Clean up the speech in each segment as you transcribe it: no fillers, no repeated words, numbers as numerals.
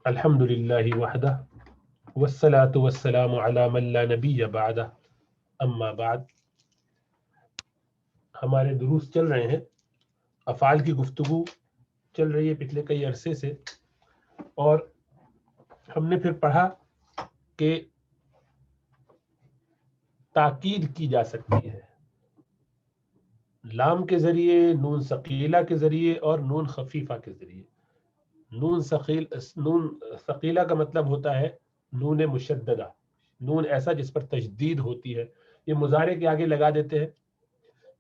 الحمد للہ وحدہ والصلاة والسلام علی من لا نبی بعدہ اما بعد۔ ہمارے دروس چل رہے ہیں، افعال کی گفتگو چل رہی ہے پچھلے کئی عرصے سے، اور ہم نے پھر پڑھا کہ تاکید کی جا سکتی ہے لام کے ذریعے، نون ثقیلہ کے ذریعے اور نون خفیفہ کے ذریعے۔ نون ثقیلہ کا مطلب ہوتا ہے نون مشددہ، نون ایسا جس پر تشدید ہوتی ہے، یہ مضارع کے آگے لگا دیتے ہیں۔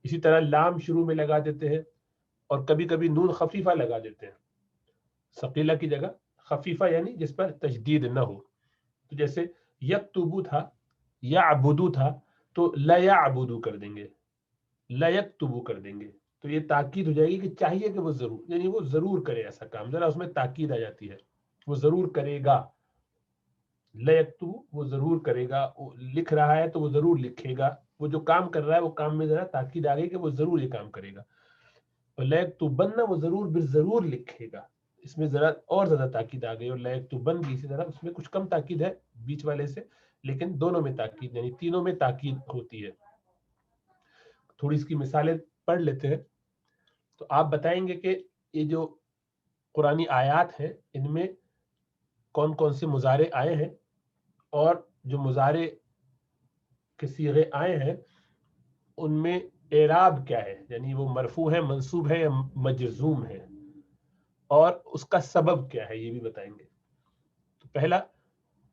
اسی طرح لام شروع میں لگا دیتے ہیں، اور کبھی کبھی نون خفیفہ لگا دیتے ہیں ثقیلہ کی جگہ، خفیفہ یعنی جس پر تشدید نہ ہو۔ تو جیسے یکتبو تھا، یعبدو تھا، تو لا یعبدو کر دیں گے، لا یکتبو کر دیں گے، تو یہ تاکید ہو جائے گی کہ چاہیے کہ وہ ضرور، یعنی وہ ضرور کرے ایسا کام، ذرا اس میں تاکید آ جاتی ہے، وہ ضرور کرے گا۔ لا یکتبو، وہ ضرور کرے گا، وہ لکھ رہا ہے تو وہ ضرور لکھے گا، وہ جو کام کر رہا ہے وہ کام میں ذرا تاکید آ گئی کہ وہ ضرور یہ کام کرے گا۔ اور لا یکتبن، وہ ضرور بالضرور لکھے گا، اس میں ذرا اور زیادہ تاکید آ گئی۔ اور لا یکتبن بھی اسی طرح، اس میں کچھ کم تاکید ہے بیچ والے سے، لیکن دونوں میں تاکید، یعنی تینوں میں تاکید ہوتی ہے۔ تھوڑی اس کی مثالیں پڑھ لیتے ہیں، تو آپ بتائیں گے کہ یہ جو قرآنی آیات ہیں ان میں کون کون سے مضارع آئے ہیں، اور جو مضارع کے صیغے آئے ہیں ان میں اعراب کیا ہے، یعنی وہ مرفوع ہے، منصوب ہے یا مجزوم ہے، اور اس کا سبب کیا ہے یہ بھی بتائیں گے۔ تو پہلا،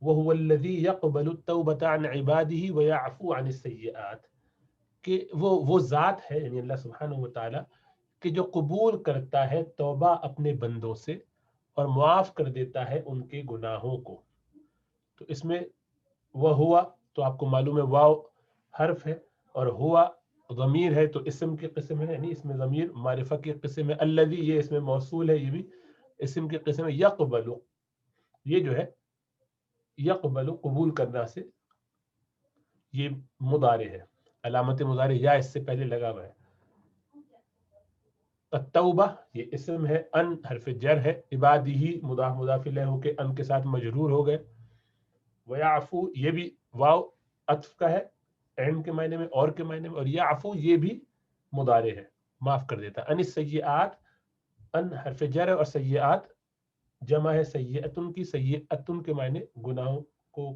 وَهُوَ الَّذِي يَقْبَلُ التَّوْبَةَ عَنْ عِبَادِهِ وَيَعْفُو عَنِ السَّيِّئَاتِ، کہ وہ ذات ہے، یعنی اللہ سبحانہ وتعالی، کہ جو قبول کرتا ہے توبہ اپنے بندوں سے اور معاف کر دیتا ہے ان کے گناہوں کو۔ تو اس میں وہ ہوا، تو آپ کو معلوم ہے واو حرف ہے، اور ہوا ضمیر ہے، تو اسم کی قسم ہے، یعنی اس میں ضمیر معرفہ کی قسم ہے۔ الذی، یہ اس میں موصول ہے، یہ بھی اسم کی قسم ہے۔ یقبل، یہ جو ہے یقبل قبول کرنا سے، یہ مضارع ہے، علامت مضارع یا اس سے پہلے لگا ہوا ہے۔ التوبہ، یہ اسم ہے، ان حرف جر ہے، عبادی مضاف مضاف الیہ ہو کے ان کے ساتھ مجرور ہو گئے۔ ویعفو، یہ بھی واو عطف کا ہے، عین کے معنی میں، اور کے معنی میں، اور یعفو یہ بھی مضارع ہے، معاف کر دیتا۔ ان السیئات، ان حرف جر ہے، اور سیئات جمع ہے سیئتن کی، سیئتن کے معنی گناہوں کو،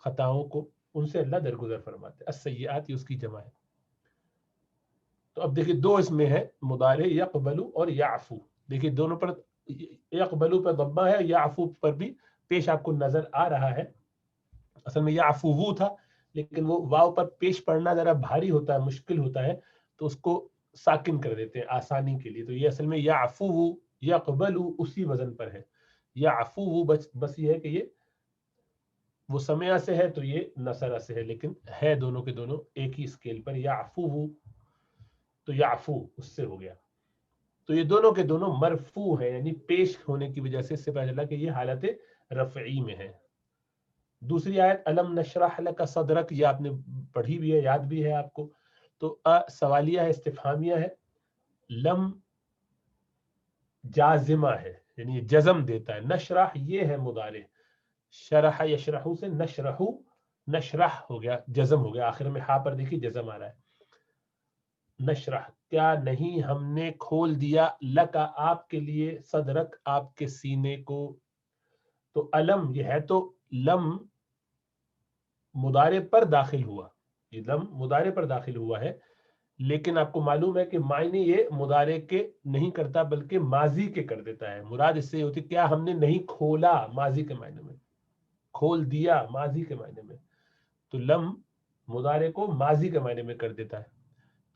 خطاؤں کو، ان سے اللہ درگزر فرماتے۔ السیئات یہ اس کی جمع ہے۔ تو اب دیکھیں دو اس میں ہے مضارع، یقبلو اور یعفو، دیکھیں دونوں پر یقبلو پر ضمہ ہے، یعفو پر بھی پیش آپ کو نظر آ رہا ہے۔ اصل میں یعفو وہ تھا، لیکن وہ واو پر پیش پڑھنا ذرا بھاری ہوتا ہے، مشکل ہوتا ہے، تو اس کو ساکن کر دیتے ہیں آسانی کے لیے۔ تو یہ اصل میں یعفو یقبلو اسی وزن پر ہے۔ یعفو بس یہ ہے کہ یہ وہ سمعہ سے ہے تو یہ نصرہ سے ہے، لیکن ہے دونوں کے دونوں ایک ہی اسکیل پر۔ یعفو، تو یعفو اس سے ہو گیا۔ تو یہ دونوں کے دونوں مرفوع ہیں، یعنی پیش ہونے کی وجہ سے اس سے پتہ چلا کہ یہ حالت رفعی میں ہے۔ دوسری آیت الم نشرح لک صدرک، یہ آپ نے پڑھی بھی ہے، یاد بھی ہے آپ کو۔ تو سوالیہ ہے، استفہامیہ ہے، لم جازمہ ہے، یعنی یہ جزم دیتا ہے۔ نشرح یہ ہے مضارع، شرح یشرح سے نشرح، نشرح ہو گیا، جزم ہو گیا، آخر میں ہا پر دیکھیے جزم آ رہا ہے۔ نشرح، کیا نہیں ہم نے کھول دیا، لکا آپ کے لیے، صدرک آپ کے سینے کو۔ تو علم یہ ہے تو لم مضارع پر داخل ہوا، یہ لم مضارع پر داخل ہوا ہے، لیکن آپ کو معلوم ہے کہ معنی یہ مضارع کے نہیں کرتا بلکہ ماضی کے کر دیتا ہے۔ مراد اس سے ہوتی کیا ہم نے نہیں کھولا، ماضی کے معنی میں، کھول دیا ماضی کے معنی میں، تو لم مضارع کو ماضی کے معنی میں کر دیتا ہے۔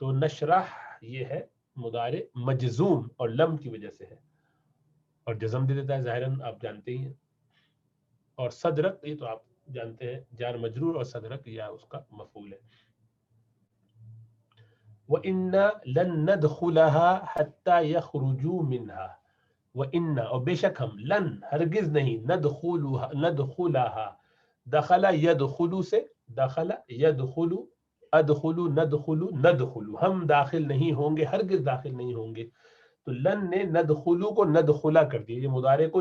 تو نشرح یہ ہے مضارع مجزوم، اور لم کی وجہ سے ہے، اور جزم دے دیتا ہے ظاہراً، آپ جانتے ہی ہیں۔ اور صدرک یہ تو آپ جانتے ہیں، جار مجرور، اور صدرک یا اس کا مفعول ہے۔ وَإِنَّا لَن نَدْخُلَهَا حَتَّى يَخْرُجُوا مِنْهَا، وَإِنَّا اور بے شک ہم، لن ہرگز نہیں، ندخلها، دخل یدخل سے، دخل یدخل، ادخل ندخل، ندخل ہم داخل نہیں ہوں گے، ہرگز داخل نہیں ہوں گے۔ تو لن نے ندخلو کو ندخلا کر دیا، یہ مضارع کو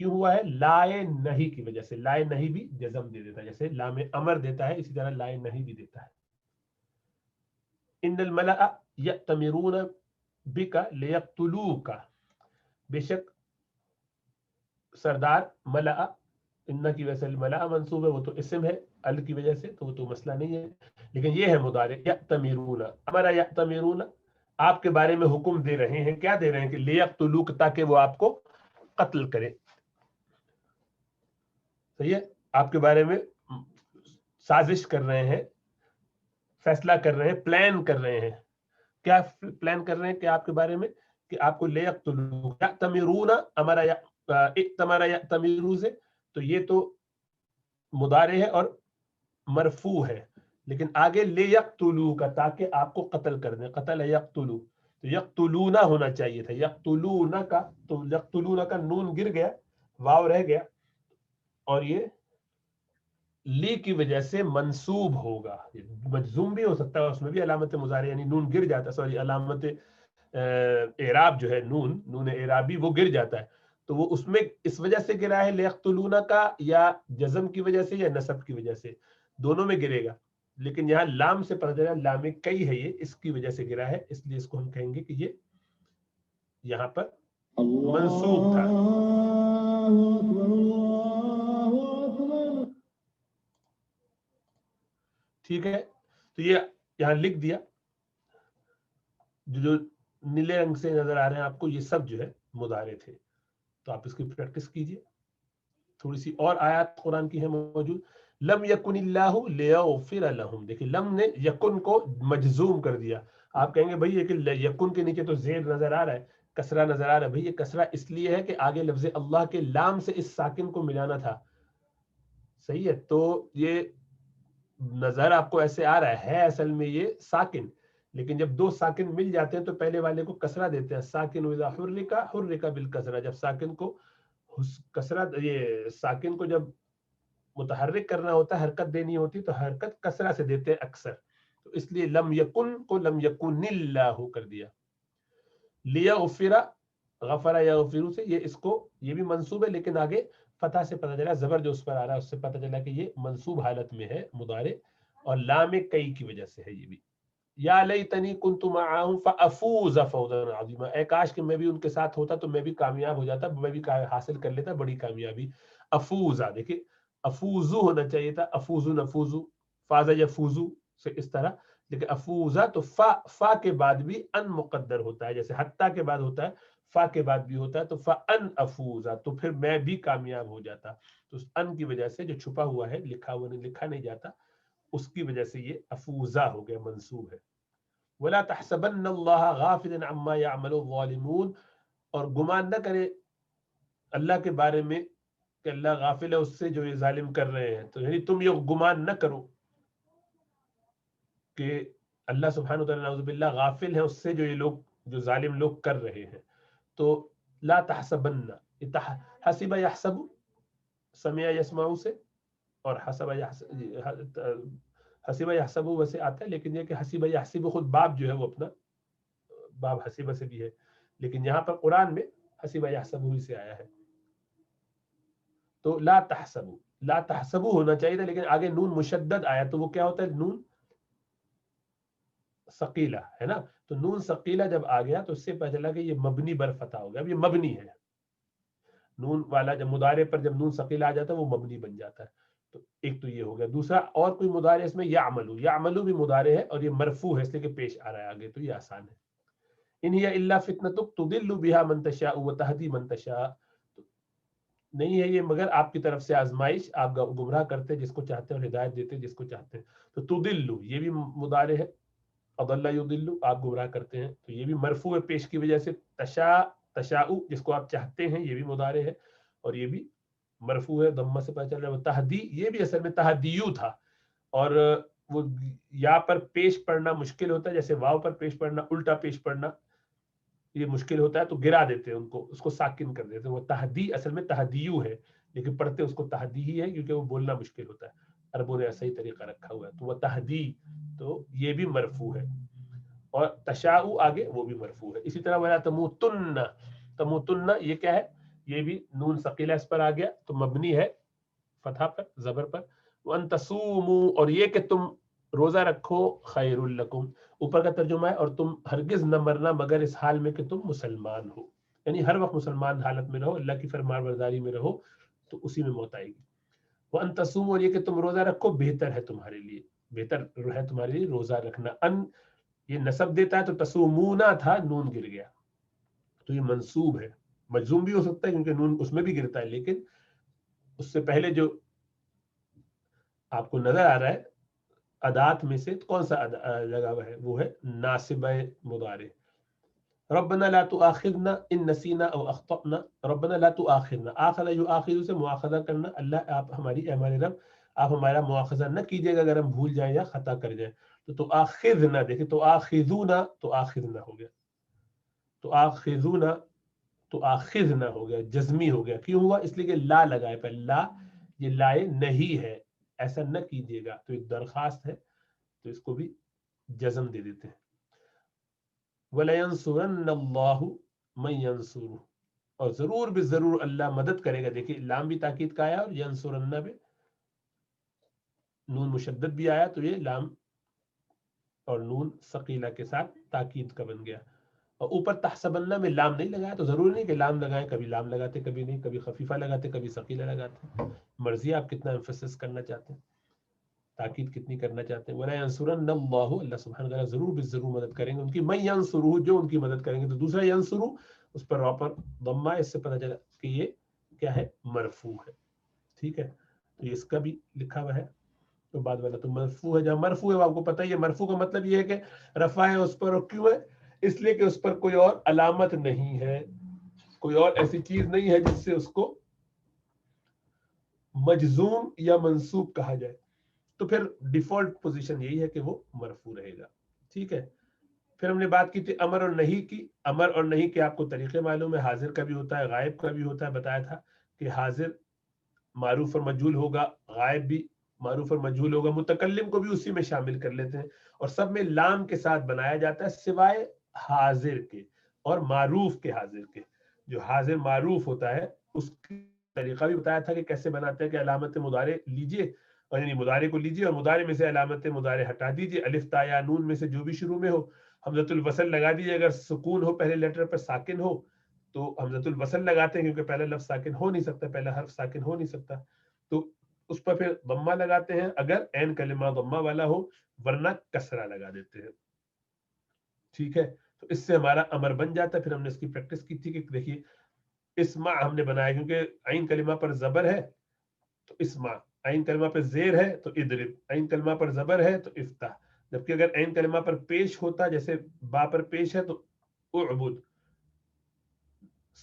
کیوں ہوا ہے؟ لائے نہیں کی وجہ سے. لائے نہیں بھی جزم دے دیتا ہے، جیسے لام امر دیتا ہے اسی طرح لائے نہیں بھی دیتا ہے. ان الملأ یأتمرون بک لیقتلوک، بے شک سردار ملأ، ان کی وجہ سے ملأ منصوب ہے، وہ تو اسم ہے، ال کی وجہ سے تو وہ تو مسئلہ نہیں ہے، لیکن یہ ہے مضارع. یأتمرون، امر یأتمرون، آپ کے بارے میں حکم دے رہے ہیں. کیا دے رہے ہیں؟ کہ لیقتلوک، تاکہ وہ آپ کو قتل کرے. صحیح ہے، آپ کے بارے میں سازش کر رہے ہیں، فیصلہ کر رہے ہیں، پلان کر رہے ہیں. کیا پلان کر رہے ہیں؟ کہ آپ کے بارے میں کہ آپ کو لیقتلوک، یأتمرون، امر ائتمر یأتمرون سے، تو یہ تو مضارع ہے اور مرفوع ہے، لیکن آگے لیقتلوک، تاکہ آپ کو قتل کر دیں. قتل یقتلو، تو یقتلون ہونا چاہیے تھا، یقتلون کا، تو یقتلون کا نون گر گیا، واو رہ گیا، اور یہ لی کی وجہ سے منصوب ہوگا. مجزوم بھی ہو سکتا ہے، اس میں بھی علامت مضارع یعنی نون گر جاتا ہے، سوری علامت اعراب جو ہے نون اعرابی وہ گر جاتا ہے. تو وہ اس میں اس وجہ سے گرا ہے لیقتلون کا، یا جزم کی وجہ سے یا نصب کی وجہ سے، دونوں میں گرے گا. لیکن یہاں لام سے پتہ چلا لام کئی ہے، یہ اس کی وجہ سے گرا ہے، اس لیے اس کو ہم کہیں گے کہ یہ یہاں پر منصوب تھا. ٹھیک ہے، تو یہ یہاں لکھ دیا. جو نیلے رنگ سے نظر آ رہے ہیں آپ کو، یہ سب جو ہے مضارع تھے. تو آپ اس کی پریکٹس کیجئے. تھوڑی سی اور آیات قرآن کی ہیں موجود. لم یکن اللہ لیغفر لہم، دیکھیں لم نے یکن کو مجزوم کر دیا. آپ کہیں گے بھائی یکن کے نیچے تو زیر نظر آ رہا ہے، کسرہ نظر آ رہا ہے. بھائی یہ کسرہ اس لیے ہے کہ آگے لفظ اللہ کے لام سے اس ساکن کو ملانا تھا. صحیح ہے، تو یہ نظر آپ کو ایسے آ رہا ہے اصل میں یہ ساکن، لیکن جب دو ساکن مل جاتے ہیں تو پہلے والے کو کسرہ دیتے ہیں. ساکن اذا حرک بالکسرہ، جب ساکن کو کسرہ، یہ ساکن کو جب متحرک کرنا ہوتا ہے، حرکت دینی ہوتی تو حرکت کسرہ سے دیتے ہیں اکثر. تو اس لیے لم یکن کو لم یکن اللہ کر دیا. لیغفر، غفر یغفر سے یہ اس کو یہ بھی منصوب ہے، لیکن آگے فتح سے پتہ چلا، زبر جو اس پر آ رہا ہے اس سے پتہ چلا کہ یہ منصوب حالت میں ہے مضارع، اور لام کئی کی وجہ سے ہے یہ بھی. یا لیتنی کنت معهم فافوز فوزا عظیما، اے کاش کہ میں بھی ان کے ساتھ ہوتا تو میں بھی کامیاب ہو جاتا، میں بھی حاصل کر لیتا بڑی کامیابی. افوزا، دیکھیں افوزو ہونا چاہیے تھا، افوزو نفوزو، فاز یفوزو سے اس طرح، لیکن افوزا تو فا کے بعد بھی ان مقدر ہوتا ہے، جیسے حتیٰ کے بعد ہوتا ہے، فا کے بعد بھی ہوتا ہے، تو فان افوزا، تو پھر میں بھی کامیاب ہو جاتا. تو اس ان کی وجہ سے جو چھپا ہوا ہے، لکھا نہیں جاتا، اس کی وجہ سے یہ افوزا ہو گیا، منصوب ہے. ولا تحسبن اللہ غافلا عما يعمل الظالمون، اور گمان نہ کرے اللہ کے بارے میں کہ اللہ غافل ہے اس سے جو یہ ظالم کر رہے ہیں. تو یعنی تم یہ گمان نہ کرو کہ اللہ سبحانہ وتعالی نعوذ باللہ غافل ہے اس سے جو یہ لوگ، جو ظالم لوگ کر رہے ہیں. تو لا تحسبن، حسب یحسب، سمع یسمع سے، اور حسب یحسب ویسے آتا ہے، لیکن یہ کہ حسب یحسب خود باب جو ہے وہ اپنا باب حسب سے بھی ہے، لیکن یہاں پر قرآن میں حسب یحسب ہی سے آیا ہے. تو لا تحسبو، لا تحسبو ہونا چاہیے تھا، لیکن آگے نون مشدد آیا تو وہ کیا ہوتا ہے؟ نون ثقیلہ ہے نا. تو نون ثقیلہ جب آ گیا تو اس سے پتہ چلا کہ یہ مبنی بر فتح ہو گیا. اب یہ مبنی ہے، نون والا جب مضارع پر جب نون ثقیلہ آ جاتا ہے وہ مبنی بن جاتا ہے. تو ایک تو یہ ہو گیا. دوسرا اور کوئی مضارع اس میں یعملو، یعملو بھی مضارع ہے اور یہ مرفوع ہے اس لیے کہ پیش آ رہا ہے آگے، تو یہ آسان ہے. ان ہی الا فتنتک تضل بها من تشاء وتهدی من تشاء، نہیں ہے یہ مگر آپ کی طرف سے آزمائش، آپ گمراہ کرتے جس کو چاہتے ہیں اور ہدایت دیتے جس کو چاہتے ہیں. تو تضل یہ بھی مضارع ہے، اضل یضل آپ گمراہ کرتے ہیں، تو یہ بھی مرفوع ہے پیش کی وجہ سے. تشاء جس کو آپ چاہتے ہیں یہ بھی مضارع ہے اور یہ بھی مرفوع ہے، ضمہ سے پتہ چل رہا ہے. تہدی یہ بھی اصل میں تہدیو تھا، اور وہ یا پر پیش پڑھنا مشکل ہوتا ہے، جیسے واو پر پیش پڑھنا، الٹا پیش پڑھنا یہ مشکل ہوتا ہے، تو گرا دیتے ہیں ان کو، اس کو ساکن کر دیتے ہیں. وہ تہدی اصل میں تہدیو ہے، لیکن پڑھتے اس کو تہدی ہی ہے کیونکہ وہ بولنا مشکل ہوتا ہے. عربوں نے ایسا ہی طریقہ رکھا ہوا ہے. تو وہ تہدی، تو یہ بھی مرفوع ہے، اور تشاء آگے وہ بھی مرفوع ہے. اسی طرح ولا تموتن، تموتن یہ کیا ہے؟ یہ بھی نون ثقیلہ اس پر آ گیا تو مبنی ہے فتح پر زبر پر. وان تصوموا اور یہ کہ تم روزہ رکھو خیر لکم اوپر کا ترجمہ ہے اور تم ہرگز نہ مرنا مگر اس حال میں کہ تم مسلمان ہو، یعنی ہر وقت مسلمان حالت میں رہو، اللہ کی فرمان برداری میں رہو تو اسی میں موت آئے گی. وان تصوموا اور یہ کہ تم روزہ رکھو بہتر ہے تمہارے لیے، بہتر ہے تمہارے لیے روزہ رکھنا. ان یہ نسب دیتا ہے تو تصومونا تھا نون گر گیا تو یہ منصوب ہے، مجزوم بھی ہو سکتا ہے کیونکہ نون اس میں بھی گرتا ہے، لیکن اس سے پہلے جو آپ کو نظر آ رہا ہے ادات میں سے کون سا لگا ہوا ہے وہ ہے ناصب مضارع. ربنا لا تؤاخذنا ان نسینا او اخطأنا، ربنا لا تؤاخذنا، آخذ یؤاخذ سے مؤاخذہ کرنا، اللہ آپ ہماری ہمارے رب آپ ہمارا مؤاخذہ نہ کیجیے گا اگر ہم بھول جائیں یا خطا کر جائیں. تو تؤاخذنا دیکھیں تؤاخذونا تؤاخذنا ہو گیا، تؤاخذونا تؤاخذنا ہو گیا، جزمی ہو گیا. کیوں ہوا؟ اس لیے کہ لا لگائے پہ لا، یہ لائے نہیں ہے، ایسا نہ کیجیے گا تو ایک درخواست ہے تو اس کو بھی جزم دے دیتے ہیں. وَلَيَنْصُرَنَّ اللَّهُ مَن يَنْصُرُهُ اور ضرور بھی ضرور اللہ مدد کرے گا. دیکھیں لام بھی تاکید کا آیا اور ینصرن بھی نون مشدد بھی آیا تو یہ لام اور نون ثقیلہ کے ساتھ تاکید کا بن گیا. اور اوپر تحسبن میں لام نہیں لگایا تو ضروری نہیں کہ لام لگائیں، کبھی لام لگاتے کبھی نہیں، کبھی خفیفہ لگاتے کبھی ثقیلہ لگاتے، مرضی آپ کتنا ایمفسس کرنا چاہتے ہیں، تاکید کتنی کرنا چاہتے ہیں. وَلَا يَنْصُرَنَّ اللَّهُ اللہ سبحانہ وتعالیٰ ضرور بھی ضرور مدد کریں گے ان کی. مَن يَنْصُرُهُ جو ان کی مدد کریں گے. تو دوسرا ینصرو اس پر را پر ضمہ، اس سے پتہ چلا کہ یہ کیا ہے مرفوع ہے. ٹھیک ہے تو اس کا بھی لکھا ہوا ہے تو بعد والا تو مرفوع ہے. جہاں مرفوع ہے آپ کو پتہ ہی ہے مرفوع کا مطلب یہ ہے کہ رفع ہے اس پر، اور کیوں ہے؟ اس لیے کہ اس پر کوئی اور علامت نہیں ہے، کوئی اور ایسی چیز نہیں ہے جس سے اس کو مجزوم یا منصوب کہا جائے، تو پھر ڈیفالٹ پوزیشن یہی ہے کہ وہ مرفوع رہے گا. ٹھیک ہے. پھر ہم نے بات کی تھی امر اور نہیں کی. امر اور نہیں کے آپ کو طریقے معلوم ہے، حاضر کا بھی ہوتا ہے غائب کا بھی ہوتا ہے. بتایا تھا کہ حاضر معروف اور مجہول ہوگا، غائب بھی معروف اور مجہول ہوگا، متکلم کو بھی اسی میں شامل کر لیتے ہیں اور سب میں لام کے ساتھ بنایا جاتا ہے سوائے حاضر کے اور معروف کے. حاضر کے جو حاضر معروف ہوتا ہے اس کی طریقہ بھی بتایا تھا کہ کیسے بناتے ہیں کہ علامت مضارع لیجئے اور یعنی مضارع کو لیجئے اور مضارع میں سے علامت مضارع ہٹا دیجئے، الف تا یا نون میں سے جو بھی شروع میں ہو حمزۃ الوصل لگا دیجئے. اگر سکون ہو پہلے لیٹر پر ساکن ہو تو حمزۃ الوصل لگاتے ہیں کیونکہ پہلا لفظ ساکن ہو نہیں سکتا، پہلا حرف ساکن ہو نہیں سکتا تو اس پر پھر ضمہ لگاتے ہیں اگر عین کلمہ ضمہ والا ہو، ورنہ کسرہ لگا دیتے ہیں. ٹھیک ہے تو اس سے ہمارا امر بن جاتا ہے. پھر ہم نے اس کی پریکٹس کی تھی کہ دیکھیے اسمع ہم نے بنایا کیونکہ عین کلمہ پر زبر ہے تو اسمع، عین کلمہ پر زیر ہے تو ادرب، عین کلمہ پر زبر ہے تو افتح. جبکہ اگر عین کلمہ پر پیش ہوتا جیسے با پر پیش ہے تو اعبد،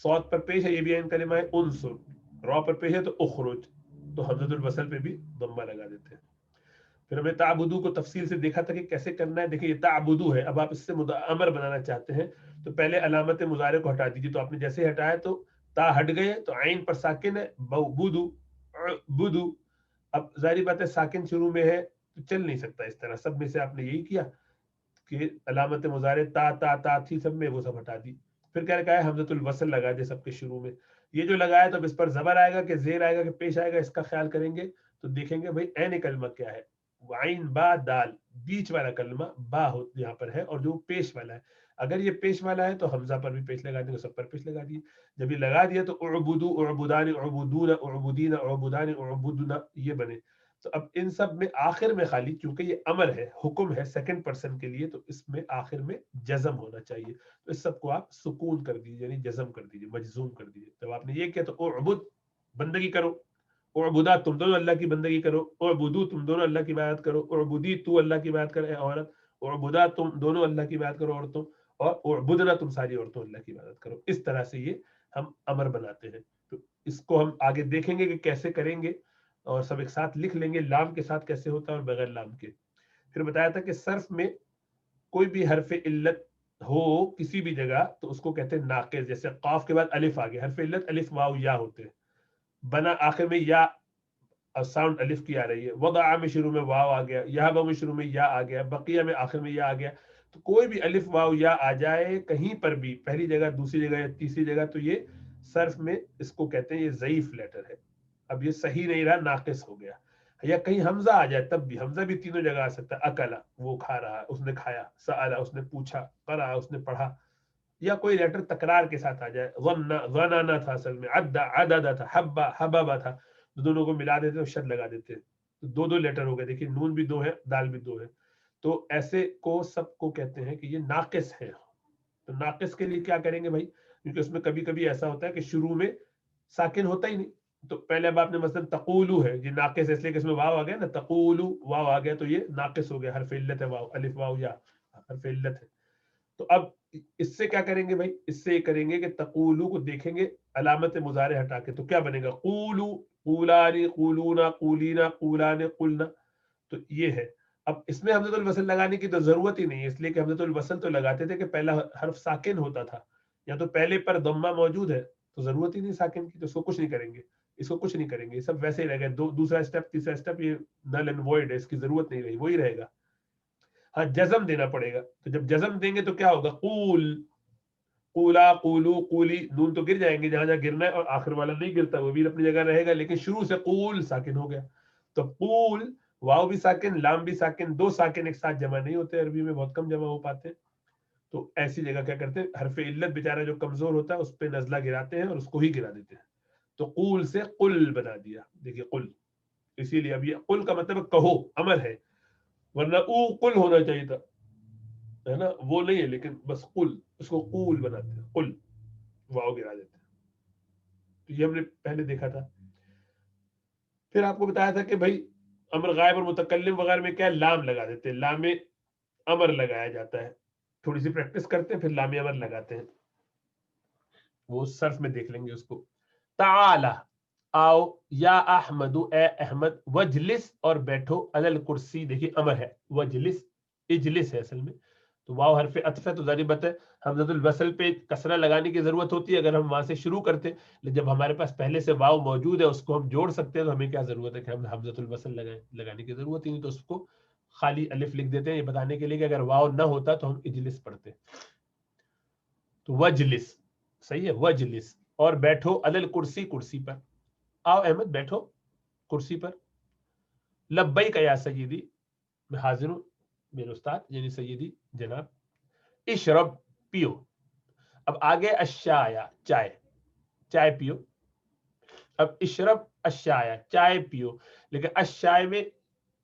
صاد پر پیش ہے یہ بھی عین کلمہ ہے انصر، را پر پیش ہے تو اخرج، تو حمزۃ الوصل پہ بھی ضمہ لگا دیتے ہیں. پھر ہم نے تعبدو کو تفصیل سے دیکھا تھا کہ کیسے کرنا ہے. دیکھیں یہ تعبدو ہے، اب آپ اس سے امر بنانا چاہتے ہیں تو پہلے علامت مضارع کو ہٹا دیجیے. تو آپ نے جیسے ہٹایا تو تا ہٹ گئے تو عین پر ساکن ہے بدو بدو. اب ظاہری بات ہے ساکن شروع میں ہے تو چل نہیں سکتا اس طرح. سب میں سے آپ نے یہی کیا کہ علامت مضارع تا تا تا تھی سب میں، وہ سب ہٹا دی. پھر کیا لگا ہے حمزۃ الوصل لگا دے سب کے شروع میں. یہ جو لگایا تو اب اس پر زبر آئے گا کہ زیر آئے گا کہ پیش آئے گا، اس کا خیال کریں گے تو دیکھیں گے بھائی عین کلمہ کیا ہے. عین با دال بیچ والا کلمہ با یہاں پر ہے اور جو پیش والا ہے، اگر یہ پیش والا ہے تو حمزہ پر بھی پیش لگا دیں گے، سب پر پیش لگا دیے. جب یہ لگا دیا تو اعبدو اعبدان اعبدون اعبدین اعبدان اعبدنا یہ بنے. تو اب ان سب میں آخر میں خالی چونکہ یہ امر ہے، حکم ہے سیکنڈ پرسن کے لیے، تو اس میں آخر میں جزم ہونا چاہیے. تو اس سب کو آپ سکون کر دیجیے یعنی جزم کر دیجیے، مجزوم کر دیجیے. جب آپ نے یہ کیا تو اعبد بندگی کرو، اعبدا تم دونوں اللہ کی بندگی کرو، اعبدو تم دونوں اللہ کی عبادت کرو، اعبدی تو اللہ کی عبادت کر اے عورت، اعبدا تم دونوں اللہ کی عبادت کرو عورتوں، اور اعبدنا تم ساری عورتوں اللہ کی عبادت کرو. اس طرح سے یہ ہم امر بناتے ہیں. تو اس کو ہم آگے دیکھیں گے کہ کیسے کریں گے اور سب ایک ساتھ لکھ لیں گے لام کے ساتھ کیسے ہوتا ہے اور بغیر لام کے. پھر بتایا تھا کہ صرف میں کوئی بھی حرف علت ہو کسی بھی جگہ تو اس کو کہتے ہیں ناقص. جیسے قاف کے بعد الف آ گیا، حرف علت الف واو یا ہوتے ہیں. بنا آخر میں یا ساؤنڈ الف کی آ رہی ہے، وضع میں شروع میں واو آ گیا، یہب میں شروع میں یا آ گیا، بقیہ میں آخر میں یا آ گیا. تو کوئی بھی الف واو یا آ جائے کہیں پر بھی، پہلی جگہ دوسری جگہ یا تیسری جگہ، تو یہ صرف میں اس کو کہتے ہیں یہ ضعیف لیٹر ہے. اب یہ صحیح نہیں رہا, ناقص ہو گیا. یا کہیں حمزہ آ جائے تب بھی, حمزہ بھی تینوں جگہ آ سکتا ہے. اکلا وہ کھا رہا, اس نے کھایا. سألا اس نے پوچھا. قرأ اس نے پڑھا. یا کوئی لیٹر تکرار کے ساتھ آ جائے, ظننا تھا اصل میں, عددا تھا, حبا حبابا تھا, دونوں کو ملا دیتے اور شد لگا دیتے. دو دو لیٹر ہو گئے. دیکھیے نون بھی دو ہے, دال بھی دو ہے. تو ایسے کو سب کو کہتے ہیں کہ یہ ناقص ہے. تو ناقص کے لیے کیا کریں گے بھائی, کیونکہ اس میں کبھی کبھی ایسا ہوتا ہے کہ شروع میں ساکن ہوتا ہی نہیں. تو پہلے اب آپ نے مثلا تقولو ہے, یہ ناقص ہے اس لیے کہ اس میں واو آ گیا نا, تقولو واو آ گیا تو یہ ناقص ہو گیا, حرف علت ہے واو, الف واو یا حرف علت ہے. تو اب اس سے کیا کریں گے بھائی, اس سے یہ کریں گے کہ تقولو کو دیکھیں گے علامت مضارع ہٹا کے, تو کیا بنے گا, قولو, قولانی, قولونا, قولینا, قولان, قلنا. تو یہ ہے. اب اس میں حمزۃ الوصل لگانے کی تو ضرورت ہی نہیں ہے, اس لیے کہ حمزۃ الوصل تو لگاتے تھے کہ پہلا حرف ساکن ہوتا تھا, یا تو پہلے پر ضمہ موجود ہے تو ضرورت ہی نہیں ساکن کی, تو اس کو کچھ نہیں کریں گے, اس کو کچھ نہیں کریں گے, یہ سب ویسے ہی رہ گئے. دوسرا اسٹیپ, تیسرا اسٹیپ, یہ نل اینڈ وائڈ ہے, اس کی ضرورت نہیں رہی, وہی رہے گا. ہاں جزم دینا پڑے گا, تو جب جزم دیں گے تو کیا ہوگا, قول, قولا, قولو, قولی, نون تو گر جائیں گے جہاں جہاں گرنا ہے, اور آخر والا نہیں گرتا, وہ بھی اپنی جگہ رہے گا, لیکن شروع سے قول ساکن ہو گیا. تو قول, واو بھی ساکن, لام بھی ساکن, دو ساکن ایک ساتھ جمع نہیں ہوتے, عربی میں بہت کم جمع ہو پاتے. تو ایسی جگہ کیا کرتے ہیں, حرف علت بیچارہ جو کمزور ہوتا ہے اس پہ نزلہ گراتے ہیں اور اس کو ہی گرا دیتے ہیں. تو قول سے قل بنا دیا. دیکھیے قل, اسی لیے اب یہ قل کا مطلب کہو, امر ہے, ورنہ او قل ہونا چاہیے تھا, ہے نا, وہ نہیں ہے, لیکن بس قل, اس کو قول بناتے ہیں, قل واو گرا دیتے ہیں. تو یہ ہم نے پہلے دیکھا تھا. پھر آپ کو بتایا تھا کہ بھائی امر غائب اور متکلم وغیرہ میں کیا لام لگا دیتے ہیں, لام امر لگایا جاتا ہے. تھوڑی سی پریکٹس کرتے ہیں پھر لام امر لگاتے ہیں, وہ صرف میں دیکھ لیں گے اس کو. تعالی, آؤ, یا احمد, اے احمد, وجلس, اور بیٹھو, علی الکرسی, دیکھیے امر ہے, وجلس, اجلس ہے اصل میں, تو واو حرف عطف ہے, تو ظاہر بات ہے حمزۃ الوصل پہ کسرہ لگانے کی ضرورت ہوتی ہے اگر ہم وہاں سے شروع کرتے, لیکن جب ہمارے پاس پہلے سے واو موجود ہے اس کو ہم جوڑ سکتے ہیں, تو ہمیں کیا ضرورت ہے کہ ہم حمزۃ الوصل لگانے کی ضرورت ہی نہیں, تو اس کو خالی الف لکھ دیتے ہیں, یہ بتانے کے لیے کہ اگر واو نہ ہوتا تو ہم اجلس پڑھتے. تو وجلس, صحیح ہے, وجلس, اور بیٹھو, علی الکرسی, کرسی پر, آؤ احمد بیٹھو کرسی پر. لبیک یا سیدی, میں حاضر ہوں میرے استاد یعنی سیدی جناب. اشرب, پیو. اب آگے اشایا, چائے, چائے پیو. اب اشرب اشایا, چائے پیو, لیکن اشائے میں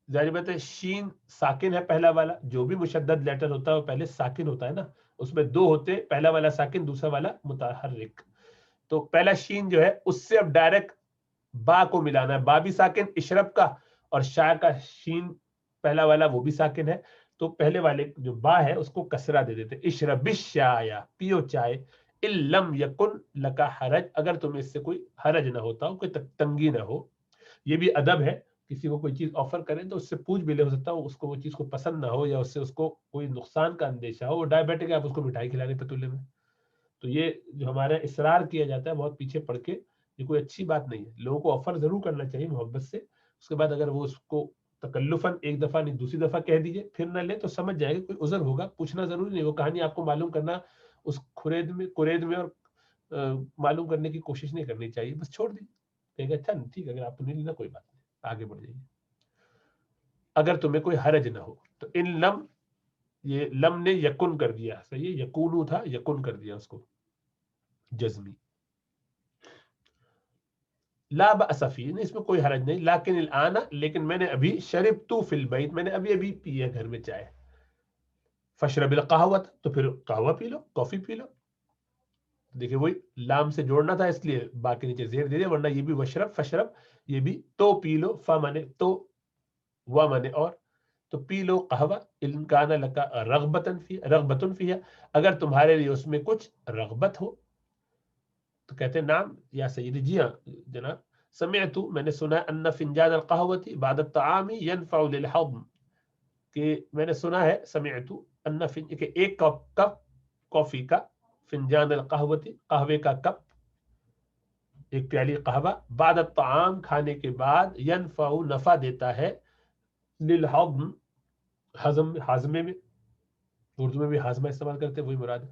ظاہر بات ہے شین ساکن ہے پہلا والا, جو بھی مشدد لیٹر ہوتا ہے وہ پہلے ساکن ہوتا ہے نا, اس میں دو ہوتے, پہلا والا ساکن, دوسرا والا متحرک. تو پہلا شین جو ہے اس سے اب ڈائریکٹ با کو ملانا ہے, با بھی ساکن اشرب کا, اور شاع کا شین پہلا والا وہ بھی ساکن ہے, تو پہلے والے جو با ہے اس کو کسرہ دے دیتے, اشرب الشایا, پیو چائے. لم یکن لک حرج, اگر تمہیں اس سے کوئی حرج نہ ہوتا ہو, کوئی تنگی نہ ہو. یہ بھی ادب ہے, کسی کو کوئی چیز آفر کریں تو اس سے پوچھ بھی لے, ہو سکتا ہے اس کو وہ چیز کو پسند نہ ہو, یا اس سے اس کو کوئی نقصان کا اندیشہ ہو, وہ ڈائبیٹک ہے, آپ اس کو مٹھائی کھلانے پتولے میں. تو یہ جو ہمارا اصرار کیا جاتا ہے بہت پیچھے پڑ کے, یہ کوئی اچھی بات نہیں ہے. لوگوں کو آفر ضرور کرنا چاہیے محبت سے, اس کے بعد اگر وہ اس کو تکلفاً ایک دفعہ نہیں دوسری دفعہ کہہ دیجئے پھر نہ لے, تو سمجھ جائے گا کوئی عذر ہوگا, پوچھنا ضروری نہیں, وہ کہانی آپ کو معلوم کرنا اس کرید میں اور معلوم کرنے کی کوشش نہیں کرنی چاہیے, بس چھوڑ دی, کہے گا اچھا ٹھیک ہے, اگر آپ کو نہیں لینا کوئی بات نہیں, آگے بڑھ جائیے اگر تمہیں کوئی حرج نہ ہو. تو ان لم, یہ لم نے یکن کر دیا, صحیح ہے, یکونو تھا, یکن کر دیا اس کو جزمی. لا بأس فی, اس میں کوئی حرج نہیں, لیکن الان, لیکن میں نے ابھی, شربت فی البیت, میں نے ابھی پی ہے گھر میں چائے. فشرب القہوۃ, تو پھر قہوہ پی لو, کافی پی لو. دیکھیں وہی لام سے جوڑنا تھا اس لیے باقی نیچے زیر دے دیا, ورنہ یہ بھی وشرب, فشرب, یہ بھی تو پی لو, ف مانے تو, و مانے اور, تو پی لو قہوہ. ان کان لک رغبۃ فیہ, اگر تمہارے لیے اس میں کچھ رغبت ہو. تو کہتے ہیں نام یا سیدی, جی ہاں جناب. سمعت, میں نے سنا, ان فنجان القہوۃ بعد الطعام ينفع للهضم, کہ میں نے سنا ہے, سمعت ان کہ ایک کپ کافی کا, فنجان القہوۃ, قہوے کا کپ, ایک پیالی قہوہ, بعد الطعام, کھانے کے بعد, ينفع, نفع دیتا ہے, للهضم, ہضم, ہاضمے میں, اردو میں بھی ہاضمہ استعمال کرتے ہیں, وہی مراد ہے.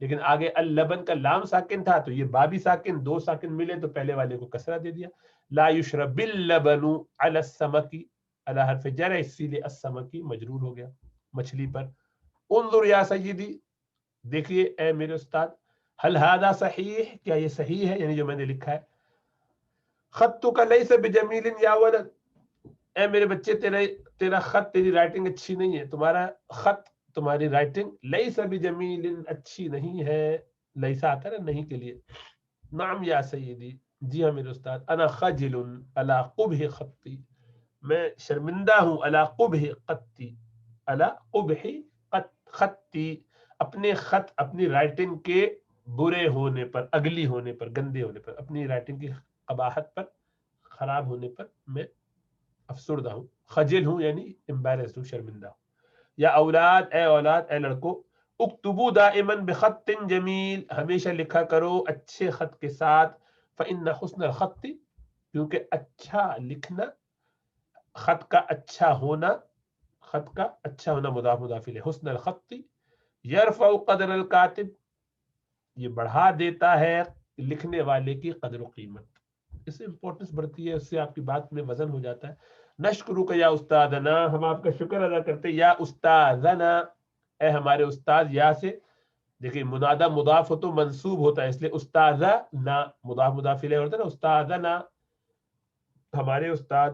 لیکن آگے اللبن کا لام ساکن تھا تو یہ با بھی ساکن، دو ساکن ملے تو پہلے والے کو کسرہ دے دیا. لا یشرب اللبن علی السمکی، علی حرف جر ہے اسی لیے السمکی مجرور ہو گیا مچھلی پر. انظر یا سیدی، دیکھیے اے میرے استاد، هل هذا صحیح، کیا یہ صحیح ہے، یعنی جو میں نے لکھا ہے. خطک لیس بجمیل یا ولد، اے میرے بچے تیرا خط، تیری رائٹنگ اچھی نہیں ہے، تمہارا خط، تمہاری رائٹنگ لیس بجمیل اچھی نہیں ہے. لیسا آتا ہے نہیں کے لیے. نعم یا سیدی، جی ہاں میرے استاد. انا خجل علی قبح خطی، میں شرمندہ ہوں علی قبح خطی، علی قبح خطی، اپنے خط، اپنی رائٹنگ کے برے ہونے پر، اگلی ہونے پر، گندے ہونے پر، اپنی رائٹنگ کی قباحت پر، خراب ہونے پر میں افسردہ ہوں. خجل ہوں یعنی امبیرسڈ ہوں، شرمندہ ہوں. یا اولاد، اے اولاد، اے لڑکو، اکتبو دائما بخط جمیل، ہمیشہ لکھا کرو اچھے خط کے ساتھ. فإن حسن الخط، کیونکہ اچھا لکھنا، خط کا اچھا ہونا، خط کا اچھا ہونا مضاف مضاف الیہ، حسن الخط یرفع قدر الکاتب، یہ بڑھا دیتا ہے لکھنے والے کی قدر و قیمت، اس سے امپورٹنس بڑھتی ہے، اس سے آپ کی بات میں وزن ہو جاتا ہے. نشکرک یا استادنا، ہم آپ کا شکر ادا کرتے ہیں، یا استادنا، اے ہمارے استاد. یا سے دیکھیں منادہ مضاف ہو تو منصوب ہوتا ہے، اس لیے استاذنا مضاف مضاف الیہ ہوتا ہے نا. استادنا ہمارے استاد،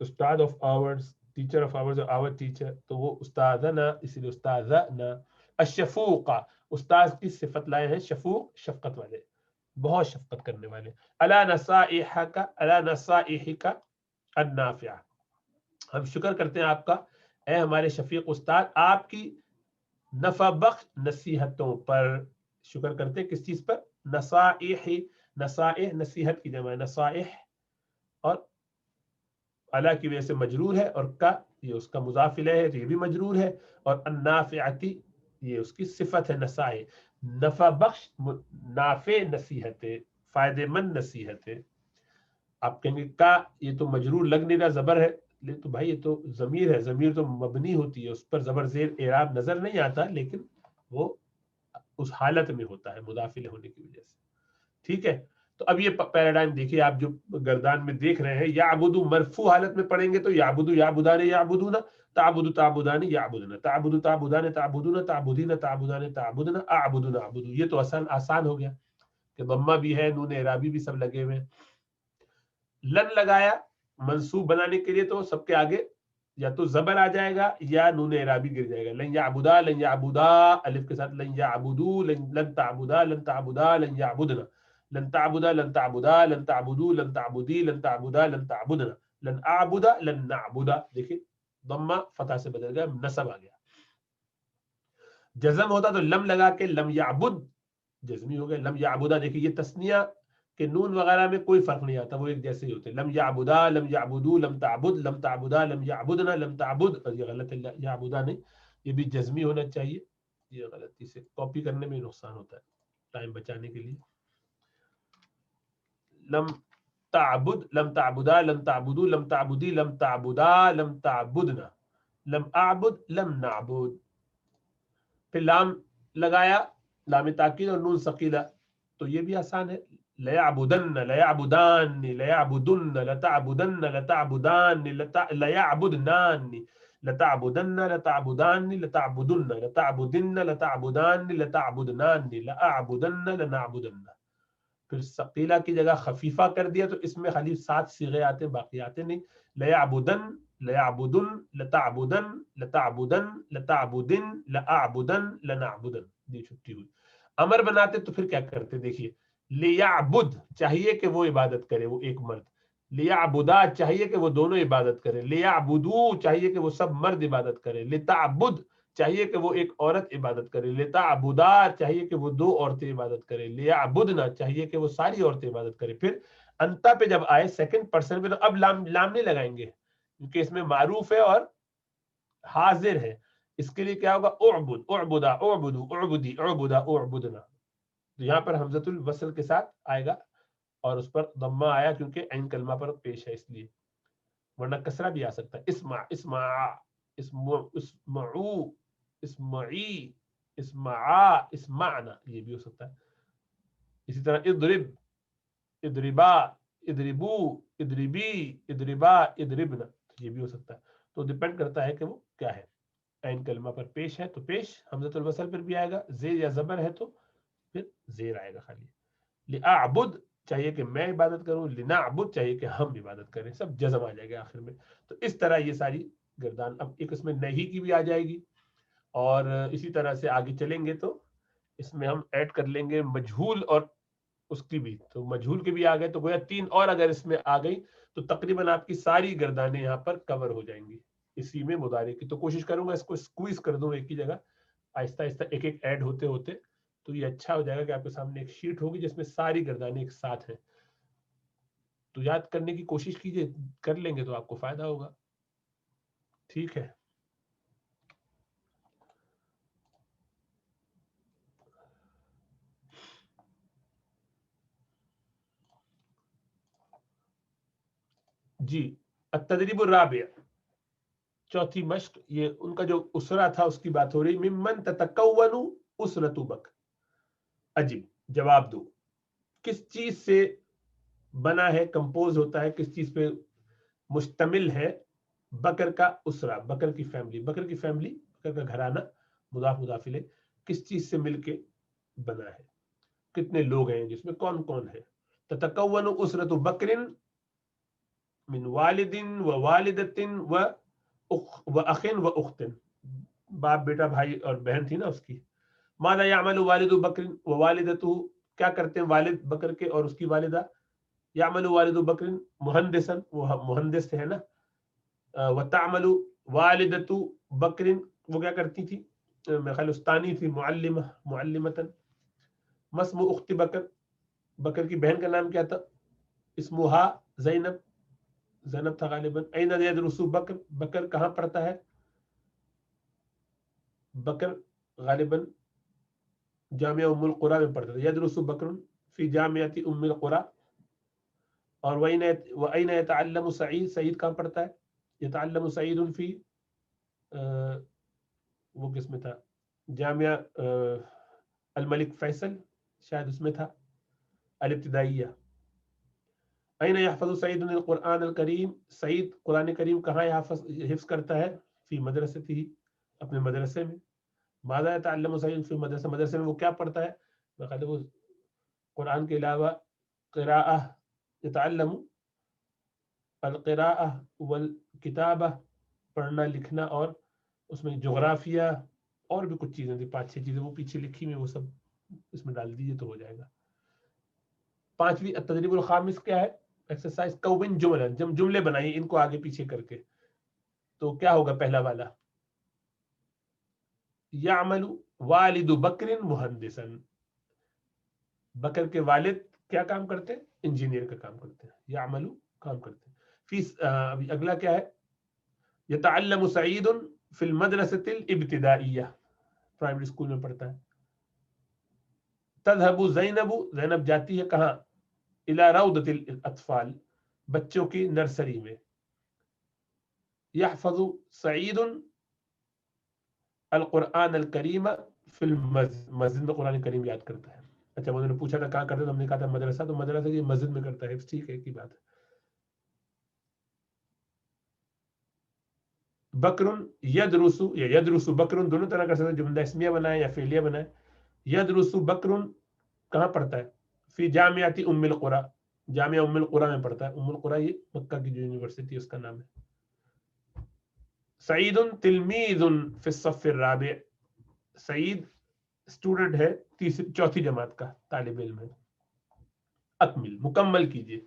استاد of ours, teacher of ours, our teacher, تو وہ استادنا اسی لیے استاذنا. الشفوق، استاد کی صفت لائے ہیں شفوق، شفقت والے، بہت شفقت کرنے والے. الا نصائحک، الا نصائحک النافعہ، ہم شکر کرتے ہیں آپ کا اے ہمارے شفیق استاد، آپ کی نفع بخش نصیحتوں پر. شکر کرتے ہیں کس چیز پر؟ نصائح، نصائح نصیحت کی جمع ہے، نصائح، اور الا کی وجہ سے مجرور ہے، اور کا یہ اس کا مضاف الیہ ہے تو یہ بھی مجرور ہے، اور النافعتی یہ اس کی صفت ہے. نصائح نفع بخش، نافع نصیحتیں، فائدہ مند نصیحتیں. آپ کہیں گے کا یہ تو مجرور لگ نہیں رہا، زبر ہے، لیکن تو بھائی یہ تو ضمیر ہے، ضمیر تو مبنی ہوتی ہے، اس پر زبر زیر اعراب نظر نہیں آتا، لیکن وہ اس حالت میں ہوتا ہے مضاف ہونے کی وجہ سے. ٹھیک ہے، تو اب یہ پیراڈائم دیکھیے آپ جو گردان میں دیکھ رہے ہیں. یعبدو مرفوع حالت میں پڑھیں گے تو یعبدو یعبدان یعبدون، تعبدو تعبدان یعبدون، تعبدو تعبدان تعبدون، تعبدین تعبدان تعبدن، اعبدو نعبدو. یہ تو آسان ہو گیا کہ ضمہ بھی ہے، نون اعرابی بھی سب لگے ہوئے. لن لگایا منصوب بنانے کے لیے تو سب کے آگے یا تو زبر آ جائے گا یا نون اعرابی گر جائے گا. لن یعبدا، لن یعبدا، الف کے ساتھ لن یعبدو، لن تعبدا، لن تعبدا، لن یعبدنا، لن تعبدا، لن تعبدا، لن تعبدو، لن تعبدی، لن تعبدا، لن تعبدنا، لن اعبدا، لن نعبدا. دیکھیں ضمہ فتح سے بدل گیا، نصب آ گیا. جزم ہوتا تو لم لگا کے لم یعبد جزمی ہو گیا. لم یعبدا، دیکھیں یہ تسنیہ کہ نون وغیرہ میں کوئی فرق نہیں آتا، وہ ایک جیسے ہی ہوتے. لم یعبدا، لم یعبدو، لم تعبد، لم تعبدا، لم یعبدنا، لم تعبد. یہ غلط ہے، یعبدا نہیں، یہ بھی جزمی ہونا چاہیے. یہ غلطی سے کاپی کرنے میں نقصان ہوتا ہے ٹائم بچانے کے لیے. لم تعبد، لم تعبدا، لم تعبدو، لم تعبدی، لم تعبدا، لم تعبدنا، لم اعبد، لم نعبد. پھر لام لگایا، لام تاکید اور نون ثقیلہ، تو یہ بھی آسان ہے. لیعبدن، لیعبدان، لیعبدن، لتعبدن، لتعبدان، لیعبدنان، لتعبدن، لتعبدان، لتعبدن، لتعبدن، لتعبدان، لتعبدنان، لاعبدن، لنعبدن. پھر ثقیلہ کی جگہ خفیفہ کر دیا تو اس میں خالی 7 صیغے آتے، باقی آتے نہیں. لیعبدن، لیعبدن، لتعبدن، لتعبدن، لتعبدن، لاعبدن، لنعبدن. یہ چھٹی ہوئی. امر بناتے تو پھر کیا کرتے دیکھیے. لیعبد چاہیے کہ وہ عبادت کرے، وہ ایک مرد. لیعبدا چاہیے کہ وہ دونوں عبادت کرے. لیعبدو چاہیے کہ وہ سب مرد عبادت کرے. لتعبد چاہیے کہ وہ ایک عورت عبادت کرے. لتعبدا چاہیے کہ وہ 2 عورتیں عبادت کرے. لیعبدنا چاہیے کہ وہ ساری عورتیں عبادت کرے. پھر انتا پہ جب آئے سیکنڈ پرسن پہ تو اب لام نہیں لگائیں گے کیونکہ اس میں معروف ہے اور حاضر ہے. اس کے لیے کیا ہوگا؟ اعبد، اعبدا، اعبدو، اعبدی، اعبدا، اعبدنا. تو یہاں پر حمزۃ الوصل کے ساتھ آئے گا اور اس پر ضمہ آیا کیونکہ عین کلمہ پر پیش ہے اس لیے، ورنہ کسرہ بھی آ سکتا ہے. اسمع، اسمع، اسمعو، اسمعی، اسمعا اسمعنا یہ بھی ہو سکتا ہے. اسی طرح اضرب اضربا اضربو اضربی اضربا اضربنا یہ بھی ہو سکتا ہے. تو ڈپینڈ کرتا ہے کہ وہ کیا ہے. عین کلمہ پر پیش ہے تو پیش حمزۃ الوصل پر بھی آئے گا. زیر یا زبر ہے تو پھر زیر آئے گا خالی. لأعبد چاہیے کہ میں عبادت کروں, لنعبد چاہیے کہ ہم عبادت کریں, سب جزم آ جائے گا آخر میں. تو اس طرح یہ ساری گردان. اب ایک اس میں نہیں کی بھی آ جائے گی, اور اسی طرح سے آگے چلیں گے تو اس میں ہم ایڈ کر لیں گے مجہول اور اس کی بھی. تو مجہول کے بھی آ گئے تو گویا 3 اور اگر اس میں آ گئی تو تقریباً آپ کی ساری گردانیں یہاں پر کور ہو جائیں گی اسی میں مضارع کی. تو کوشش کروں گا اس کو اسکویز کر دوں ایک ہی جگہ, آہستہ آہستہ ایک ایک ایڈ ہوتے ہوتے. تو یہ اچھا ہو جائے گا کہ آپ کے سامنے ایک شیٹ ہوگی جس میں ساری گردانیں ایک ساتھ ہیں. تو یاد کرنے کی کوشش کیجئے, کر لیں گے تو آپ کو فائدہ ہوگا. ٹھیک ہے. جی التدریب الرابع, چوتھی مشق, یہ ان کا جو اسرہ تھا اس کی بات ہو رہی. ممن تتکون اسرۃ بکر, عجیب جواب دو کس چیز سے بنا ہے, کمپوز ہوتا ہے, کس چیز پہ مشتمل ہے بکر کا اسرہ, بکر کی فیملی. بکر کی فیملی, بکر کا گھرانہ, مضاف مضاف الیہ, کس چیز سے مل کے بنا ہے, کتنے لوگ ہیں جس میں کون کون ہے. تتکون اسرۃ بکر من والد و والدۃ و اخ و اخت, باپ بیٹا بھائی اور بہن تھی نا اس کی. ماذا یعمل والد بکر و والدتہ, کیا کرتے ہیں والد بکر کے اور اس کی والدہ. یعمل والد بکر مہندسا, وہ مہندس ہے نا. وتعمل والدۃ بکر, وہ کیا کرتی تھی, میں خیال استانی تھی, معلمہ معلمتن. مسم اخت بکر, بکر کی بہن کا نام کیا تھا, اسمہا زینب, زینب تھا غالباً. این یدرس بکر, بکر کہاں پڑھتا ہے, بکر غالباً جامعہ ام القریٰ میں پڑھتا تھا. یدرس بکر فی جامعۃ ام القریٰ. اور وَأَيْنَ يَتَعَلَّمُ سعید, سعید کہاں پڑھتا ہے, يتعلم سعید فی, وہ کس میں تھا, جامعہ الملک فیصل شاید اس میں تھا, الابتدائیہ. این یحفظ سعید القرآن الکریم, سعید قرآن کریم کہاں حفظ کرتا ہے, فی مدرسته, اپنے مدرسے میں. ماذا يتعلم سعید فی مدرسہ, مدرسے میں وہ کیا پڑھتا ہے, بقدر وہ قرآن کے علاوہ قراءہ, يتعلم القراءہ والکتابہ, پڑھنا لکھنا, اور اس میں جغرافیہ اور بھی کچھ چیزیں تھیں, 5-6 چیزیں وہ پیچھے لکھی ہوئی, وہ سب اس میں ڈال دیجیے تو ہو جائے گا. پانچویں التدریب الخامس کیا ہے, ایکسرسائز کون جملہ, جملے بنائیے ان کو آگے پیچھے کر کے. تو کیا ہوگا پہلا والا, یعمل والد بکر مہندسا, بکر کے والد کیا کام کرتے ہیں, انجینئر کا کام کرتے ہیں. یعمل کام کرتے ہیں. ابھی اگلا کیا ہے, یتعلم سعید فی المدرسۃ الابتدائیہ, پرائمری اسکول میں پڑھتا ہے. تذهب زینب, زینب جاتی ہے کہاں, الی روضۃ الاطفال, بچوں کی نرسری میں. یحفظ سعید القرآن الکریم فی المسجد, مسجد میں قرآن کریم یاد کرتا ہے. اچھا انہوں نے پوچھا تھا کہاں کرتا ہے, تو ہم نے کہا تھا مدرسہ, تو مدرسہ کی مسجد میں کرتا ہے. ٹھیک ہے, ایک ہی بات ہے. بکر یدرس یا یدرس بکر, دونوں طرح کر سکتے ہیں, جملہ اسمیہ بنائے یا فعلیہ بنائے. یدرس بکر کہاں پڑھتا ہے, فی جامعۃ ام القریٰ, جامعہ ام القریٰ میں پڑھتا ہے. ام القریٰ یہ مکہ کی جو یونیورسٹی اس کا نام ہے. سعید تلمیذ فی الصف الرابع, سعید اسٹوڈنٹ ہے چوتھی جماعت کا, طالب علم ہے. اکمل, مکمل کیجیے.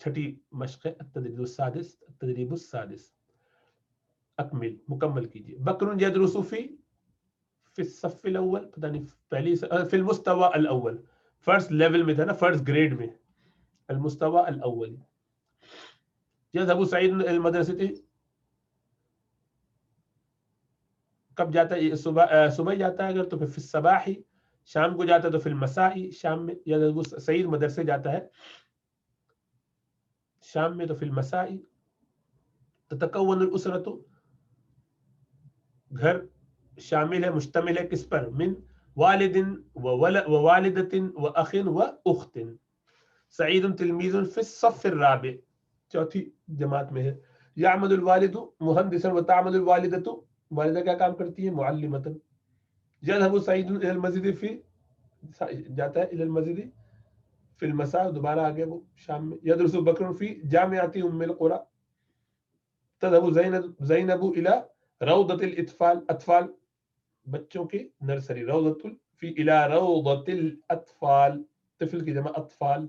چھٹی مشق ہے التدریب السادس, التدریب السادس, اکمل مکمل کیجیے. بکر یدرس فی الصف الاول, پتہ نہیں پہلی, فی المستوى الاول, فرسٹ لیول میں تھا نا, فرسٹ گریڈ میں, المستوى الاول. یذهب سعید المدرسۃ, کب جاتا ہے, صبح جاتا ہے اگر تو پھر فی الصباح, شام کو جاتا ہے تو فی المساء, شام میں. یا سعید مدرسے جاتا ہے شام میں تو فی المساء. تتکون الاسرۃ, گھر شامل ہے مشتمل ہے کس پر؟ من والد ووالدۃ واخ واخت. سعید تلمیذ فی الصف الرابع، چوتھی جماعت میں ہے. یعمل الوالد مہندسا وتعمل الوالدۃ، والدہ کیا کام کرتی ہے؟ معلمۃ. یذهب سعید الى المسجد فی، جاتا ہے الى المسجد فی المساء، دوبارہ آگے وہ شام میں. یدرس بکر فی جامعۃ ام القری. تذهب زینب الى روضۃ الاطفال، بچوں کی نرسری. روضۃ فی الى روضۃ الاطفال، طفل کی جمع اطفال.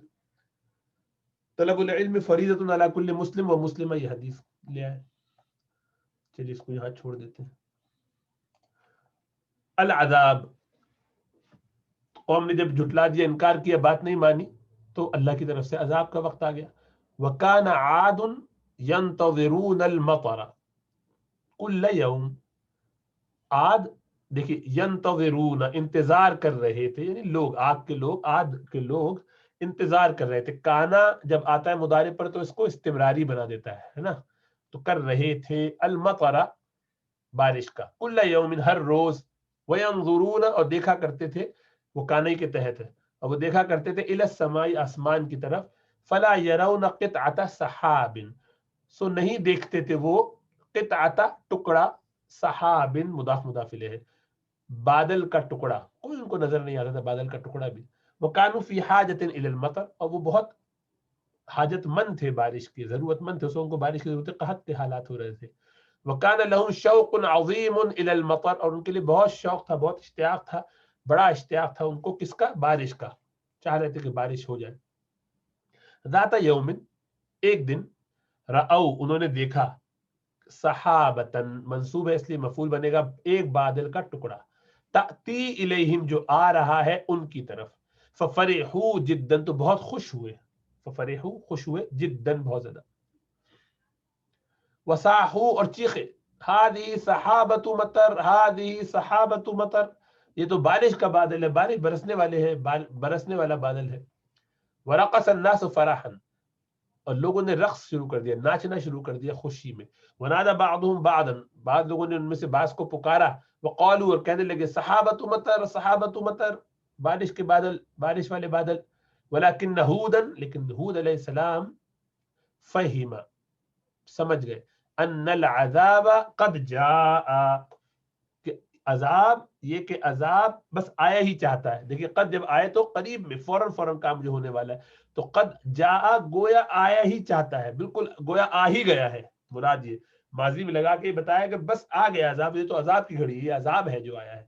طلب العلم فریضۃ علی کل مسلم و مسلمہ، یہ حدیث لے آئے. چلیے اس کو یہاں چھوڑ دیتے ہیں. العذاب، قوم نے جب جھٹلا دیا، انکار کیا، بات نہیں مانی، تو اللہ کی طرف سے عذاب کا وقت آ گیا. وَكَانَ عَادٌ يَنْتَظِرُونَ الْمَطَرَ كُلَّ يَوْمٍ. عاد دیکھیے، ینتظرون انتظار کر رہے تھے، یعنی لوگ، آگ کے لوگ، عاد کے لوگ انتظار کر رہے تھے. کانا جب آتا ہے مضارع پر تو اس کو استمراری بنا دیتا ہے نا. تو کر رہے تھے المطر، بارش کا، کل یوم، ہر روز. وینظرون، اور دیکھا کرتے تھے، وہ کانے کے تحت ہے، اور وہ دیکھا کرتے تھے الی السماء، آسمان کی طرف. فلا یرون قطعۃ سحاب، سو نہیں دیکھتے تھے وہ قطعۃ ٹکڑا، سحاب مضاف مضاف الیہ ہے، بادل کا ٹکڑا، کوئی ان کو نظر نہیں آتا تھا بادل کا ٹکڑا بھی. وکانوا فی حاجۃ الی المطر، اور وہ بہت حاجت مند تھے بارش کی، ضرورت مند تھے، سو ان کو بارش کی ضرورت ہے، قحط کے حالات ہو رہے تھے. وکان لهم شوق عظیم الی المطر، اور ان کے لیے بہت شوق تھا، بہت اشتیاق تھا، بڑا اشتیاق تھا ان کو، کس کا؟ بارش کا، چاہ رہے تھے کہ بارش ہو جائے. ذات یوم، ایک دن، رأو، انہوں نے دیکھا، صحابتن منصوب ہے اس لیے مفعول بنے گا، ایک بادل کا ٹکڑا، تأتی الیہم، جو آ رہا ہے ان کی طرف. ففرحوا جدا، تو بہت خوش ہوئے. ففرحوا، خوش ہوئے، جدا، بہت زیادہ. وصاحوا، اور چیخے، ہادی صحابۃ مطر، ہادی صحابۃ مطر، یہ تو بارش کا بادل ہے، بارش برسنے والے ہے، برسنے والا بادل ہے. ورقص الناس فرحا، اور لوگوں نے رقص شروع کر دیا، ناچنا شروع کر دیا خوشی میں. ونادى بعضهم بعضا، بعض لوگوں نے ان میں سے بعض کو پکارا. وقالوا، اور کہنے لگے، صحابۃ مطر، صحابۃ مطر، بارش کے بادل، بارش والے بادل. ولكن هودا، لیکن ہود علیہ السلام، فہم، سمجھ گئے، ان العذاب قد جاء، کہ عذاب، یہ کہ عذاب بس آیا ہی چاہتا ہے. دیکھیے قد جب آئے تو قریب میں، فوراً فوراً کام جو ہونے والا ہے. تو قد جاء، گویا آیا ہی چاہتا ہے، بالکل گویا آ ہی گیا ہے. مراد یہ ماضی میں لگا کے بتایا کہ بس آ گیا عذاب، یہ تو عذاب کی گھڑی، یہ عذاب ہے جو آیا ہے.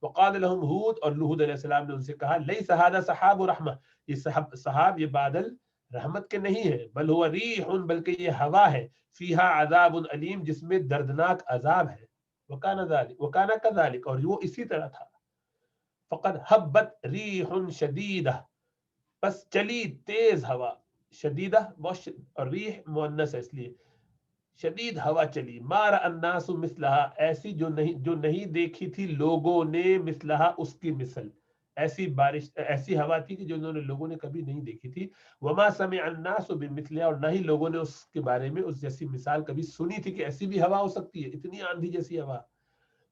وقال لهم ہود، اور ہود علیہ السلام نے ان سے کہا، لیس هذا سحاب رحمہ، یہ سحاب، یہ بادل رحمت کے نہیں ہے، بل هو ریح، بلکہ یہ ہوا ہے، فیہا عذاب علیم، جس میں دردناک عذاب ہے. وکان کذالک، اور وہ اسی طرح تھا. فقد حبت ریح شدیدہ، بس چلی تیز ہوا، شدیدہ بہت، اور ریح مؤنث ہے اس لیے، شدید ہوا چلی. مار الناس مثلہا، ایسی جو نہیں دیکھی تھی لوگوں نے، مثلہا، اس کی مثل، ایسی بارش، ایسی ہوا تھی کہ جو انہوں نے لوگوں نے کبھی نہیں دیکھی تھی. وما سمع الناس بمثلہا، اور نہ ہی لوگوں نے اس کے بارے میں اس جیسی مثال کبھی سنی تھی کہ ایسی بھی ہوا ہو سکتی ہے، اتنی آندھی جیسی ہوا.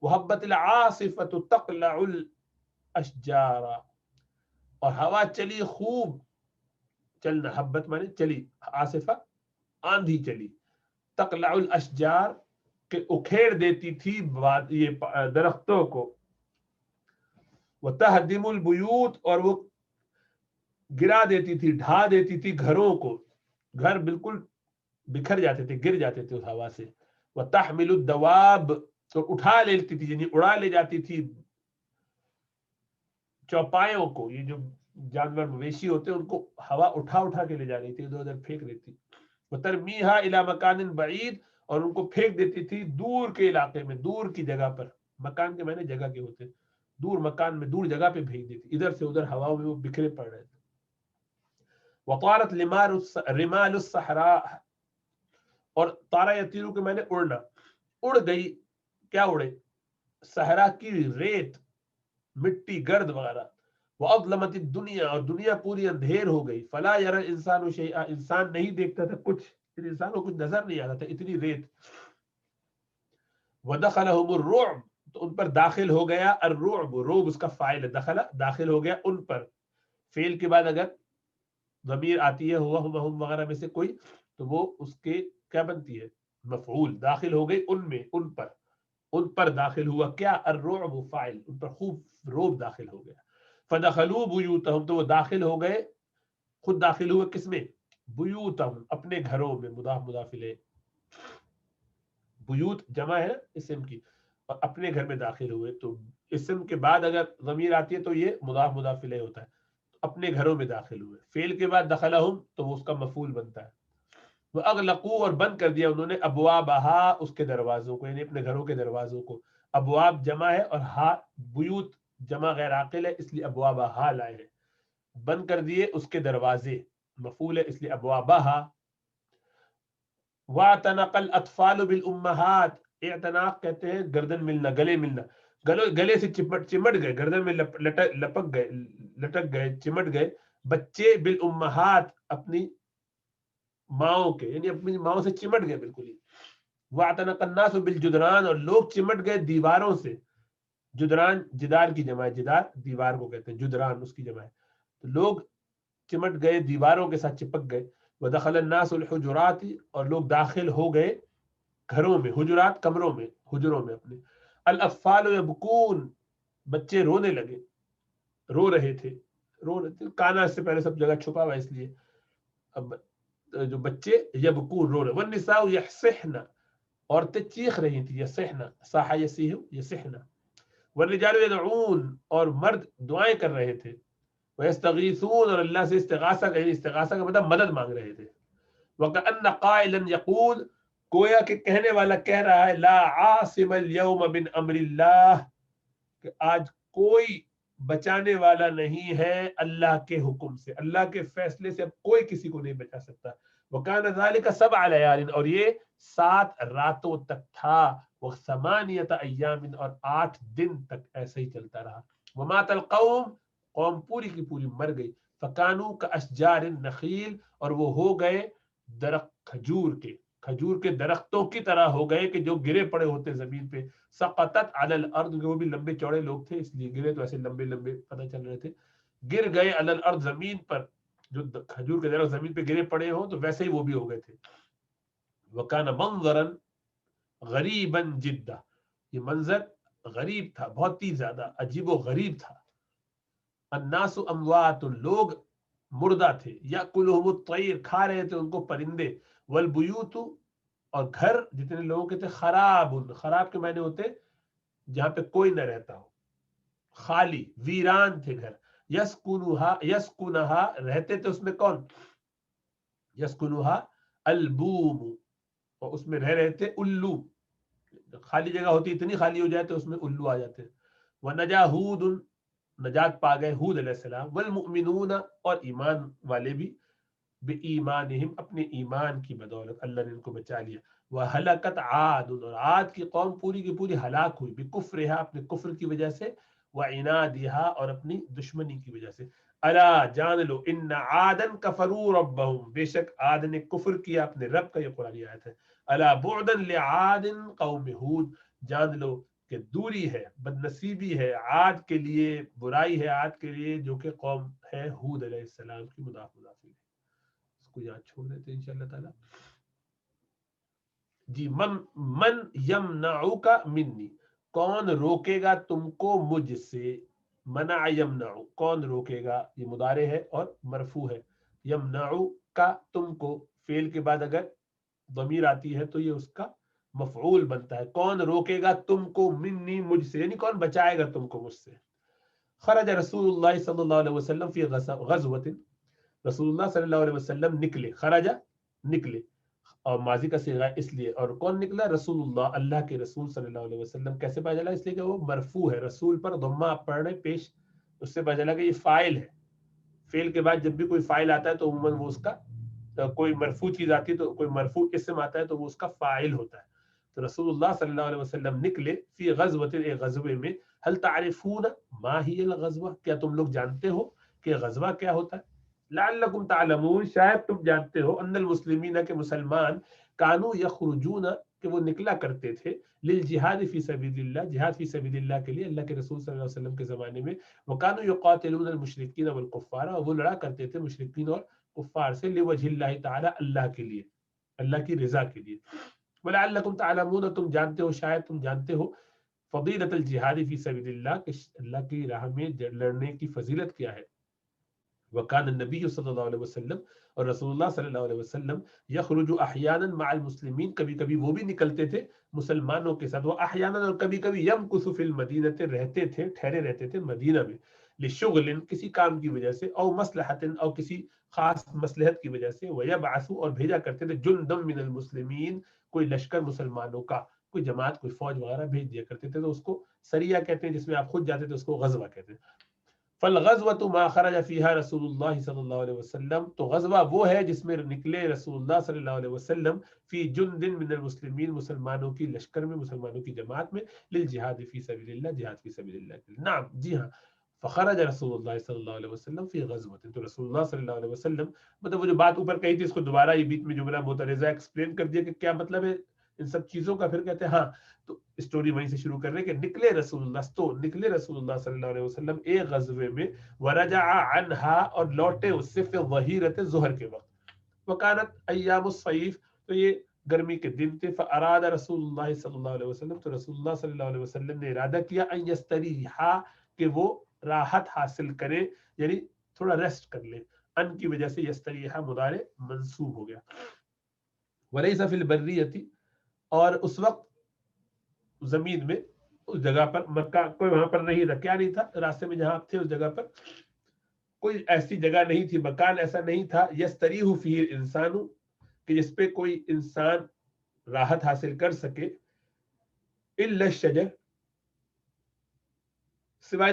وحبت العاصفۃ تقلع الاشجار، اور ہوا چلی خوب، چلنا، حبت مانے چلی، عاصفہ آندھی چلی، تقلع الاشجار، کہ اکھیڑ دیتی تھی یہ درختوں کو. وتہدم البیوت، اور وہ گرا دیتی تھی، ڈھا دیتی تھی گھروں کو، گھر بالکل بکھر جاتے تھے، گر جاتے تھے اس ہوا سے. وتحمل الدواب، تو اٹھا لیتی تھی، یعنی اڑا لے جاتی تھی چوپایوں کو، یہ جو جانور مویشی ہوتے ہیں ان کو ہوا اٹھا اٹھا کے لے جا رہی تھی، ادھر ادھر پھینک دیتی. وترمیہا الی مکان بعید، اور ان کو پھینک دیتی تھی دور کے علاقے میں، دور کی جگہ پر. مکان کے معنی جگہ کے ہوتے ہیں، دور مکان میں، دور جگہ پہ بھیج دیتی، ادھر سے ادھر ہواؤں میں وہ بکھرے پڑ رہے تھے. وطارت رمال الصحراء، اور طارا یطیرو کے معنی اڑنا، اڑ گئی، کیا اڑے؟ صحرا کی ریت، مٹی، گرد وغیرہ. وَأَظْلَمَتِ الدُّنْيَا، اور دنیا پوری اندھیر ہو گئی. فَلَا يَرَى الْإِنسَانُ شَيْئًا، انسان نہیں دیکھتا تھا کچھ، انسان کو کچھ نظر نہیں آتا تھا، اتنی ریت. وَدَخَلَهُمُ الرُّعْبُ، تو ان پر داخل ہو گیا الرعب، روب اس کا فاعل ہے، دخل داخل ہو گیا ان پر. فعل کے بعد اگر ضمیر آتی ہے ہوا ہم ہم وغیرہ میں سے کوئی تو وہ اس کے کیا بنتی ہے مفعول. داخل ہو گئی ان میں، ان پر داخل ہوا کیا الرعب فاعل، ان پر خوب روب داخل ہو گیا. فدخلوا بیوتہم، تو وہ داخل ہو گئے، خود داخل ہوئے کس میں بیوتہم اپنے گھروں میں. مضاف مضاف الیہ، بیوت جمع ہے اسم کی، اور اپنے گھر میں داخل ہوئے. تو اسم کے بعد اگر ضمیر آتی ہے تو یہ مضاف مضاف الیہ ہوتا ہے. اپنے گھروں میں داخل ہوئے. فعل کے بعد دخلہم تو وہ اس کا مفعول بنتا ہے. وہ اغلقوا، اور بند کر دیا انہوں نے ابوابہا اس کے دروازوں کو، یعنی اپنے گھروں کے دروازوں کو. ابواب جمع ہے اور ہا بیوت جمع غیر عاقل ہے اس لیے ابوابہا لائے ہیں. بند کر دیے اس کے دروازے، مفعول ہے اس لیے ابوابہا. واعتنق الاطفال بالامہات، اعتناق کہتے ہیں گردن ملنا، گلے ملنا. گلے سے چمٹ گئے، گردن میں لپک گئے، لٹک گئے، چمٹ گئے بچے بالامہات اپنی ماؤں کے، یعنی اپنی ماؤں سے چمٹ گئے بالکل ہی. واعتنق الناس بالجدران، اور لوگ چمٹ گئے دیواروں سے. جدران جدار کی جمع ہے، جدار دیوار کو کہتے ہیں، جدران اس کی جمع ہے. تو لوگ چمٹ گئے، دیواروں کے ساتھ چپک گئے. ودخل الناس الحجرات، اور لوگ داخل ہو گئے گھروں میں، حجرات کمروں میں، حجروں میں اپنے. الاطفال یبکون، بچے رونے لگے، رو رہے تھے. کانا اس سے پہلے سب جگہ چھپا ہوا اس لیے اب جو بچے یبکون رو رہے. والنساء یحصحن، عورتیں چیخ رہی تھی، یصحن صاح یصیح یصحن. والرجال یدعون، اور مرد دعائیں کر رہے تھے. ویستغیثون، اور اللہ سے استغاثہ کا مطلب مدد مانگ رہے تھے. وکأن قائلا یقول، گویا کہ کہنے والا کہہ رہا ہے لا عاصم اليوم من امر اللہ، کہ آج کوئی بچانے والا نہیں ہے اللہ کے حکم سے، اللہ کے فیصلے سے اب کوئی کسی کو نہیں بچا سکتا. وکان ذلک 7 لیال، اور یہ 7 راتوں تک تھا. وثمانیۃ ایام، اور 8 دن تک ایسے ہی چلتا رہا. ومات القوم، قوم پوری کی پوری مر گئی. فکانو کاشجار النخیل، اور وہ ہو گئے درخت کھجور کے درختوں کی طرح ہو گئے کہ جو گرے پڑے ہوتے زمین پہ. سقطت علی الارض، وہ بھی لمبے چوڑے لوگ تھے اس لیے گرے تو ایسے لمبے لمبے پتہ چل رہے تھے. گر گئے علی الارض، زمین پر، جو کھجور کے درخت زمین پہ گرے پڑے ہوں تو ویسے ہی وہ بھی ہو گئے تھے. وکان منظرا غریبا جدا، یہ منظر غریب تھا، بہت ہی زیادہ عجیب و غریب تھا. الناس اموات، لوگ مردہ تھے. یاکلہم الطیر، کھا رہے تھے ان کو پرندے. والبیوت، اور گھر جتنے لوگوں کے تھے خراب، خراب کے معنی ہوتے جہاں پہ کوئی نہ رہتا ہو، خالی ویران تھے گھر. یسکنہا رہتے تھے اس میں کون، یسکنہا البوم، اور اس میں رہ رہے تھے الو. خالی جگہ ہوتی اتنی خالی ہو جائے تو اس میں الو آ جاتے. ونجا ہود، نجات پا گئے ہود علیہ السلام. والمؤمنون، اور ایمان والے بھی، بِإِيمَانِهِمْ اپنے ایمان کی بدولت اللہ نے ان کو بچا لیا. وَهَلَكَتْ عَادٌ، اور عاد کی قوم پوری کی پوری ہلاک ہوئی. بِكُفْرِهَا، اپنے کفر کی وجہ سے. وَعِنَادِهَا، اور اپنی دشمنی کی وجہ سے. الا جان لو ان عادا کفروا ربهم، بے شک عاد نے کفر کیا اپنے رب کا. یہ قرآن آیت ہے. الا بعدا لعاد قوم ہود، جان لو کہ دوری ہے، بدنصیبی ہے عاد کے لیے، برائی ہے عاد کے لیے جو کہ قوم ہے ہود علیہ السلام کی. مضاف مضاف الیہ، اس کو یاد چھوڑ دیتے ہیں انشاءاللہ تعالی. جی من یمنعک منی، کون روکے گا تم کو مجھ سے. منع یمنع، کون روکے گا، یہ مضارع ہے اور مرفوع ہے. یمنع کا تم کو، فعل کے بعد اگر ضمیر آتی ہے تو یہ اس کا مفعول بنتا ہے. کون روکے گا تم کو منی، مجھ سے، یعنی کون بچائے گا تم کو مجھ سے. خرج رسول اللہ صلی اللہ علیہ وسلم فی غزوۃ، رسول اللہ صلی اللہ علیہ وسلم نکلے. خرج نکلے، اور ماضی کا صیغہ اس لیے. اور کون نکلا، رسول اللہ، اللہ کے رسول صلی اللہ علیہ وسلم. کیسے پتا چلا، اس لیے کہ وہ مرفوع ہے، رسول پر ضمہ آپ پڑھ رہے پیش، اس سے پتا چلا کہ یہ فاعل ہے. فعل کے بعد جب بھی کوئی فاعل آتا ہے تو عموماً وہ اس کا، کوئی مرفوع چیز آتی ہے تو کوئی مرفوع اسم آتا ہے تو وہ اس کا فاعل ہوتا ہے. تو رسول اللہ صلی اللہ علیہ وسلم نکلے فی غزوۃ، ایک غزوے میں. هل تعرفون ما هي الغزوہ، کیا تم لوگ جانتے ہو کہ غزوہ کیا ہوتا ہے. لعلکم تعلمون، شاید تم جانتے ہو. ان المسلمین، کے مسلمان، کانوا یخرجون، کہ وہ نکلا کرتے تھے للجہاد فی سبیل اللہ، جہاد فی سبیل اللہ کے لیے اللہ کے رسول صلی اللہ علیہ وسلم کے زمانے میں، وکانوا یقاتلون المشرکین والکفار، اور وہ لڑا کرتے تھے مشرکین اور کفار سے، لوجہ اللہ تعالی، اللہ کے لیے، اللہ کی رضا کے لیے، ولعلکم تعلمون، تم جانتے ہو، شاید تم جانتے ہو، فضیلت الجہاد فی سبیل اللہ، کہ اللہ کی راہ میں لڑنے کی فضیلت کیا ہے. وکان النبی صلی اللہ علیہ وسلم، اور رسول اللہ صلی اللہ علیہ وسلم، یخرج احیانا مع المسلمین، کبھی کبھی وہ بھی نکلتے تھے مسلمانوں کے ساتھ، وہ احیانا، اور کبھی کبھی یمکث فی المدینہ، رہتے تھے، ٹھہرے رہتے تھے مدینہ میں، لشغل، کسی کام کی وجہ سے، او مصلحۃ، او کسی خاص مصلحت کی وجہ سے، ویبعث، اور بھیجا کرتے تھے، جندا من المسلمین، کوئی لشکر مسلمانوں کا، کوئی جماعت، کوئی فوج وغیرہ بھیج دیا کرتے تھے، تو اس کو سریہ کہتے ہیں، جس میں آپ خود جاتے تھے اس کو غزوہ کہتے ہیں. فالغزوة ما خرج فيها رسول اللہ صلی اللہ علیہ وسلم، تو غزوہ وہ ہے جس میں نکلے رسول اللہ صلی اللہ علیہ وسلم، فی جند من المسلمین، مسلمانوں کی لشکر میں، مسلمانوں کی جماعت میں، للجہاد فی سبیل اللہ، جہاد فی سبیل اللہ کے لیے. نعم، جی ہاں، فخرج رسول اللہ صلی اللہ علیہ وسلم فی غزوۃ، تو رسول اللہ صلی اللہ علیہ وسلم، مطلب وہ جو بات اوپر کہی تھی اس کو دوبارہ یہ بیچ میں جملہ مترجہ ایکسپلین کر دیا کہ کیا مطلب ہے ان سب چیزوں کا. پھر کہتے ہیں ہاں، تو اسٹوری وہیں سے شروع کر رہے کہ نکلے رسول اللہ، تو نکلے رسول اللہ صلی اللہ علیہ وسلم ایک غزوے میں، ورجع عنہا، اور لوٹے اس سے، فی ظہیرۃ، ظہر کے وقت، وکانت ایام الصیف، تو یہ گرمی کے دن تھے، فاراد رسول اللہ صلی اللہ علیہ وسلم، تو رسول اللہ صلی اللہ علیہ وسلم نے ارادہ کیا، ان یستریحا، کہ وہ راحت حاصل کرے، یعنی تھوڑا ریسٹ کر لے، ان کی وجہ سے یستریحا مضارع منصوب ہو گیا. ولیس فی البریۃ، اور اس وقت زمین میں، اس جگہ پر، مکہ کوئی وہاں پر نہیں تھا، کیا نہیں تھا، راستے میں جہاں آپ تھے اس جگہ پر کوئی ایسی جگہ نہیں تھی، مکان ایسا نہیں تھا، یستریح فیہ الانسان، کہ جس پہ کوئی انسان راحت حاصل کر سکے، الا الشجر، سوائے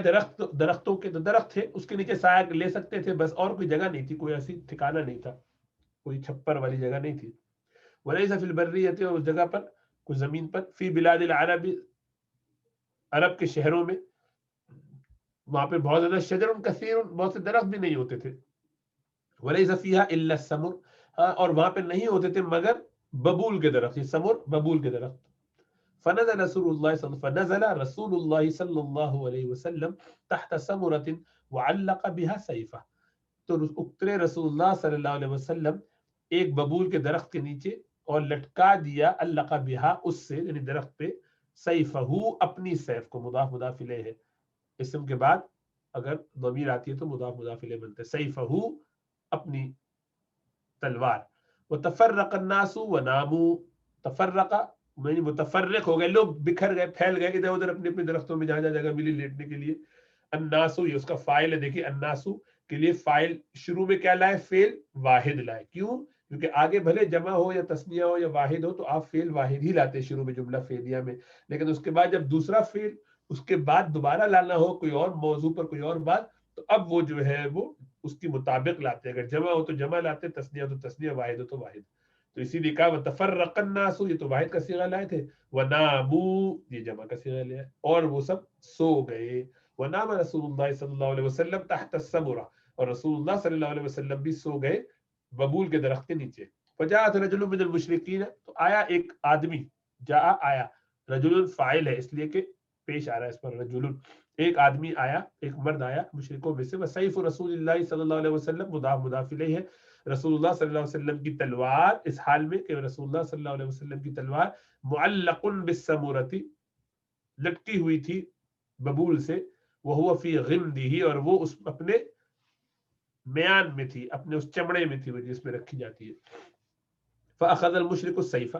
درختوں کے، تو درخت تھے اس کے نیچے سایہ لے سکتے تھے بس، اور کوئی جگہ نہیں تھی، کوئی ایسی ٹھکانہ نہیں تھا، کوئی چھپر والی جگہ نہیں تھی. ولیس فی البریۃ، اور اس جگہ پر، کوئی زمین پر، فی بلاد العرب، عرب کے شہروں میں، وہاں پہ بہت زیادہ شجر کثیر، بہت سے درخت بھی نہیں ہوتے تھے. ولیس فیہا الا السمر، اور وہاں پہ نہیں ہوتے تھے مگر ببول کے درخت، یہ سمر ببول کے درخت. فنزل رسول اللہ صلی اللہ علیہ وسلم تحت سمرۃ وعلق بها سیفہ، تو اترے رسول اللہ صلی اللہ علیہ وسلم ایک ببول کے درخت کے نیچے، اور لٹکا دیا، علق بها، اس سے، یعنی درخت پہ، سیفہ، اپنی سیف کو، مضاف مضاف الیہ ہے، اسم کے بعد اگر ضمیر آتی ہے تو مضاف مضاف الیہ بنتا ہے، سیفہ، اپنی تلوار. وتفرق الناس وناموا، تفرق یعنی متفرق ہو گئے لوگ، بکھر گئے، پھیل گئے ادھر ادھر اپنے اپنے درختوں میں، جہاں جہاں جگہ ملی لیٹنے کے لیے. الناسو، یہ اس کا فاعل ہے، دیکھیے الناسو کے لیے فاعل شروع میں کیا لائے، فعل واحد لائے. کیوں؟ کیونکہ آگے بھلے جمع ہو یا تثنیہ ہو یا واحد ہو تو آپ فعل واحد ہی لاتے شروع میں جملہ فعلیہ میں، لیکن اس کے بعد جب دوسرا فعل اس کے بعد دوبارہ لانا ہو کوئی اور موضوع پر، کوئی اور بات، تو اب وہ جو ہے وہ اس کی مطابق لاتے، اگر جمع ہو تو جمع لاتے، تثنیہ تو تثنیہ، واحد ہو تو واحد. تو اسی لیے کہا وتفرق الناس، یہ تو واحد کا صیغہ لائے تھے، وناموا، یہ جمع کا صیغہ لیا، اور وہ سب سو گئے. ونام رسول اللہ صلی اللہ علیہ وسلم تحت السمرہ، اور رسول اللہ صلی اللہ علیہ وسلم بھی سو گئے ببول کے درخت کے نیچے. فجاءت رجل من المشرکین، تو آیا ایک آدمی، جاء آیا، رجل فاعل ہے اس لیے کہ پیش آ رہا ہے اس پر، رجل ایک آدمی آیا، ایک مرد آیا مشرکوں میں سے، وسیف رسول اللہ صلی اللہ علیہ وسلم، مضاف مضاف الیہ ہے، رسول اللہ صلی اللہ علیہ وسلم کی تلوار، اس حال میں کہ رسول اللہ صلی اللہ علیہ وسلم کی تلوار، معلق بالسمورۃ، لٹکی ہوئی تھی ببول سے، وہو فی غمدہ، اور وہ اس اپنے میان میں تھی، اپنے اس چمڑے میں تھی، وہ جس میں رکھی جاتی ہے. فاخذ المشرک السیف،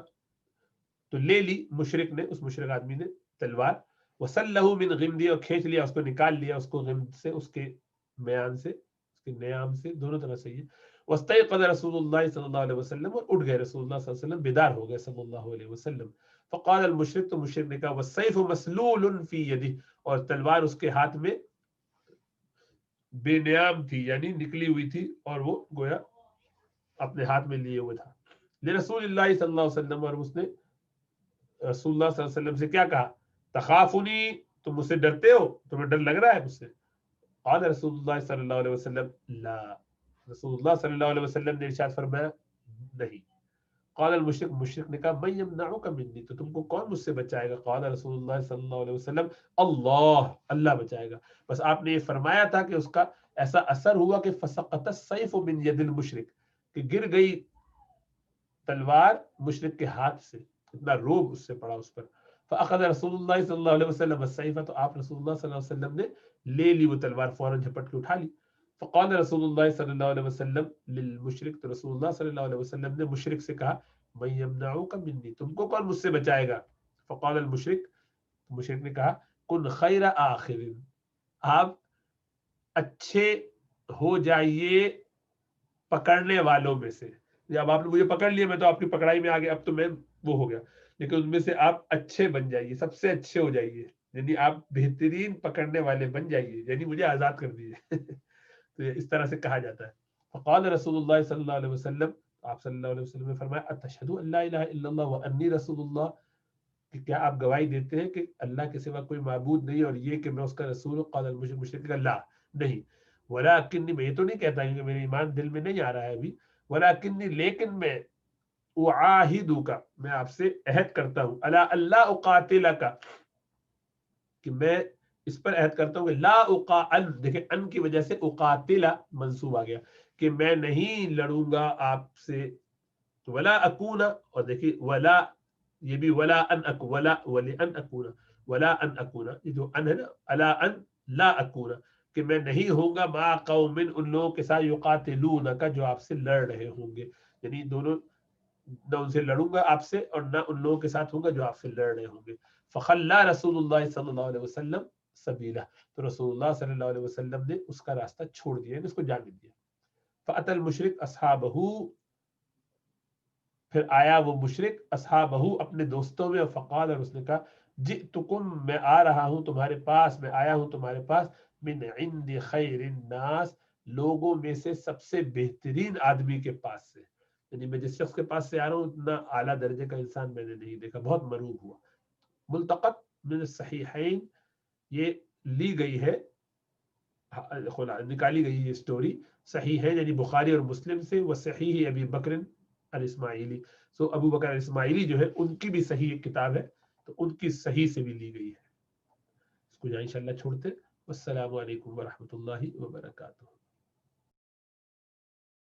تو لے لی مشرک نے، اس مشرک آدمی نے تلوار، وسلہ من غمدہ، اور کھینچ لیا اس کو، نکال لیا اس کو غمد سے، اس کے میان سے، اس کے نیام سے، دونوں طرح سے یہ. واستيقظ رسول اللہ صلی اللہ علیہ وسلم، اور اٹھ گئے رسول اللہ صلی اللہ علیہ وسلم، بیدار ہو گئے صلی اللہ علیہ وسلم. فقال المشرک، تو مشرک نے کہا، والسیف مسلول فی یدہ، اور تلوار اس کے ہاتھ میں بے نیام تھی، یعنی نکلی ہوئی تھی، اور وہ گویا اپنے ہاتھ میں لیے ہوئے تھا. لرسول اللہ صلی اللہ علیہ وسلم، اور اس نے رسول اللہ صلی اللہ علیہ وسلم سے کیا کہا، تخافنی، تم مجھ سے ڈرتے ہو، تمہیں ڈر لگ رہا ہے مجھ سے. قال رسول اللہ صلی اللہ علیہ وسلم لا، رسول اللہ صلی اللہ علیہ وسلم نے ارشاد فرمایا نہیں. قال المشرک، مشرک نے کہا من یمنعک منی، تو تم کو کون مجھ سے بچائے گا؟ قال رسول اللہ صلی اللہ علیہ وسلم اللہ، اللہ بچائے گا۔ بس آپ نے یہ فرمایا تھا کہ اس کا ایسا اثر ہوا کہ فسقط السیف من ید المشرک، کہ گر گئی تلوار مشرک کے ہاتھ سے، اتنا روب اس سے پڑا اس پر۔ فاخذ رسول اللہ صلی اللہ علیہ وسلم السیف، تو آپ رسول اللہ صلی اللہ علیہ وسلم نے لے لی وہ تلوار، فوراً جھپٹ کے اٹھا لی۔ فقال رسول اللہ صلی اللہ علیہ وسلم للمشرک، تو رسول اللہ صلی اللہ علیہ وسلم نے مشرک سے کہا من یمنعک منی، تم کو کون مجھ سے بچائے گا؟ فقال المشرک، مشرک نے کہا کن خیر آخر، آپ اچھے ہو جائیے پکڑنے والوں میں سے، جب آپ نے مجھے پکڑ لیا میں تو آپ کی پکڑائی میں آ گیا، اب تو میں وہ ہو گیا، لیکن ان میں سے آپ اچھے بن جائیے، سب سے اچھے ہو جائیے، یعنی آپ بہترین پکڑنے والے بن جائیے، یعنی مجھے آزاد کر دیجیے۔ تو اس طرح سے کہا جاتا ہے۔ فقال رسول اللہ صلی اللہ علیہ وسلم، آپ صلی اللہ علیہ وسلم نے فرمایا اتشہد ان لا الہ الا اللہ وانی رسول اللہ، کہ کیا آپ گواہی دیتے ہیں کہ اللہ کے سوا کوئی معبود نہیں اور یہ کہ میں اس کا رسول ہوں؟ قال المشرک، مشرک کا لا نہیں، ولکنی، میں یہ تو نہیں کہتا کہ میرے ایمان دل میں نہیں آ رہا ہے ابھی، ولکنی لیکن میں اعاہدک، میں آپ سے عہد کرتا ہوں، الا اللہ اقاتلک، کہ میں اس پر عہد کرتا ہوں کہ لا ان، دیکھیں ان کی وجہ سے اقاتل منصوب آ گیا، کہ میں نہیں لڑوں گا آپ سے، ولا اکون، اور دیکھیے ولا، یہ بھی ولا ان اکون، ولا ولی ان اکون، ولا ان اکون، یہ جو ان ہے نا، الا ان لا اکون، کہ میں نہیں ہوں گا مع قوم، ان لوگوں کے ساتھ یقاتلونک، جو آپ سے لڑ رہے ہوں گے، یعنی دونوں، نہ ان سے لڑوں گا آپ سے اور نہ ان لوگوں کے ساتھ ہوں گا جو آپ سے لڑ رہے ہوں گے۔ فخلا رسول اللہ صلی اللہ علیہ وسلم سبیلہ، تو رسول اللہ صلی اللہ علیہ وسلم نے اس کا راستہ چھوڑ دیا، اس کو جانے دیا۔ فأتى المشرک اصحابہ، پھر آیا وہ مشرک اصحابہ اپنے دوستوں میں، فقال، اور اس نے کہا جئتکم، میں آ رہا ہوں تمہارے پاس، میں آیا ہوں تمہارے پاس، من عند خیر الناس، لوگوں میں سے سب سے بہترین آدمی کے پاس سے، یعنی میں جس شخص کے پاس سے آ رہا ہوں اتنا اعلیٰ درجے کا انسان میں نے نہیں دیکھا، بہت مروب ہوا۔ ملتقط من الصحیحین، یہ لی گئی ہے، نکالی گئی یہ سٹوری صحیح ہے یعنی بخاری اور مسلم سے، وہ صحیح ابی بکر الاسماعیلی، سو ابو بکر الاسماعیلی جو ہے ان کی بھی صحیح کتاب ہے، تو ان کی صحیح سے بھی لی گئی ہے۔ اس کو جہاں انشاءاللہ چھوڑتے، والسلام علیکم ورحمۃ اللہ وبرکاتہ۔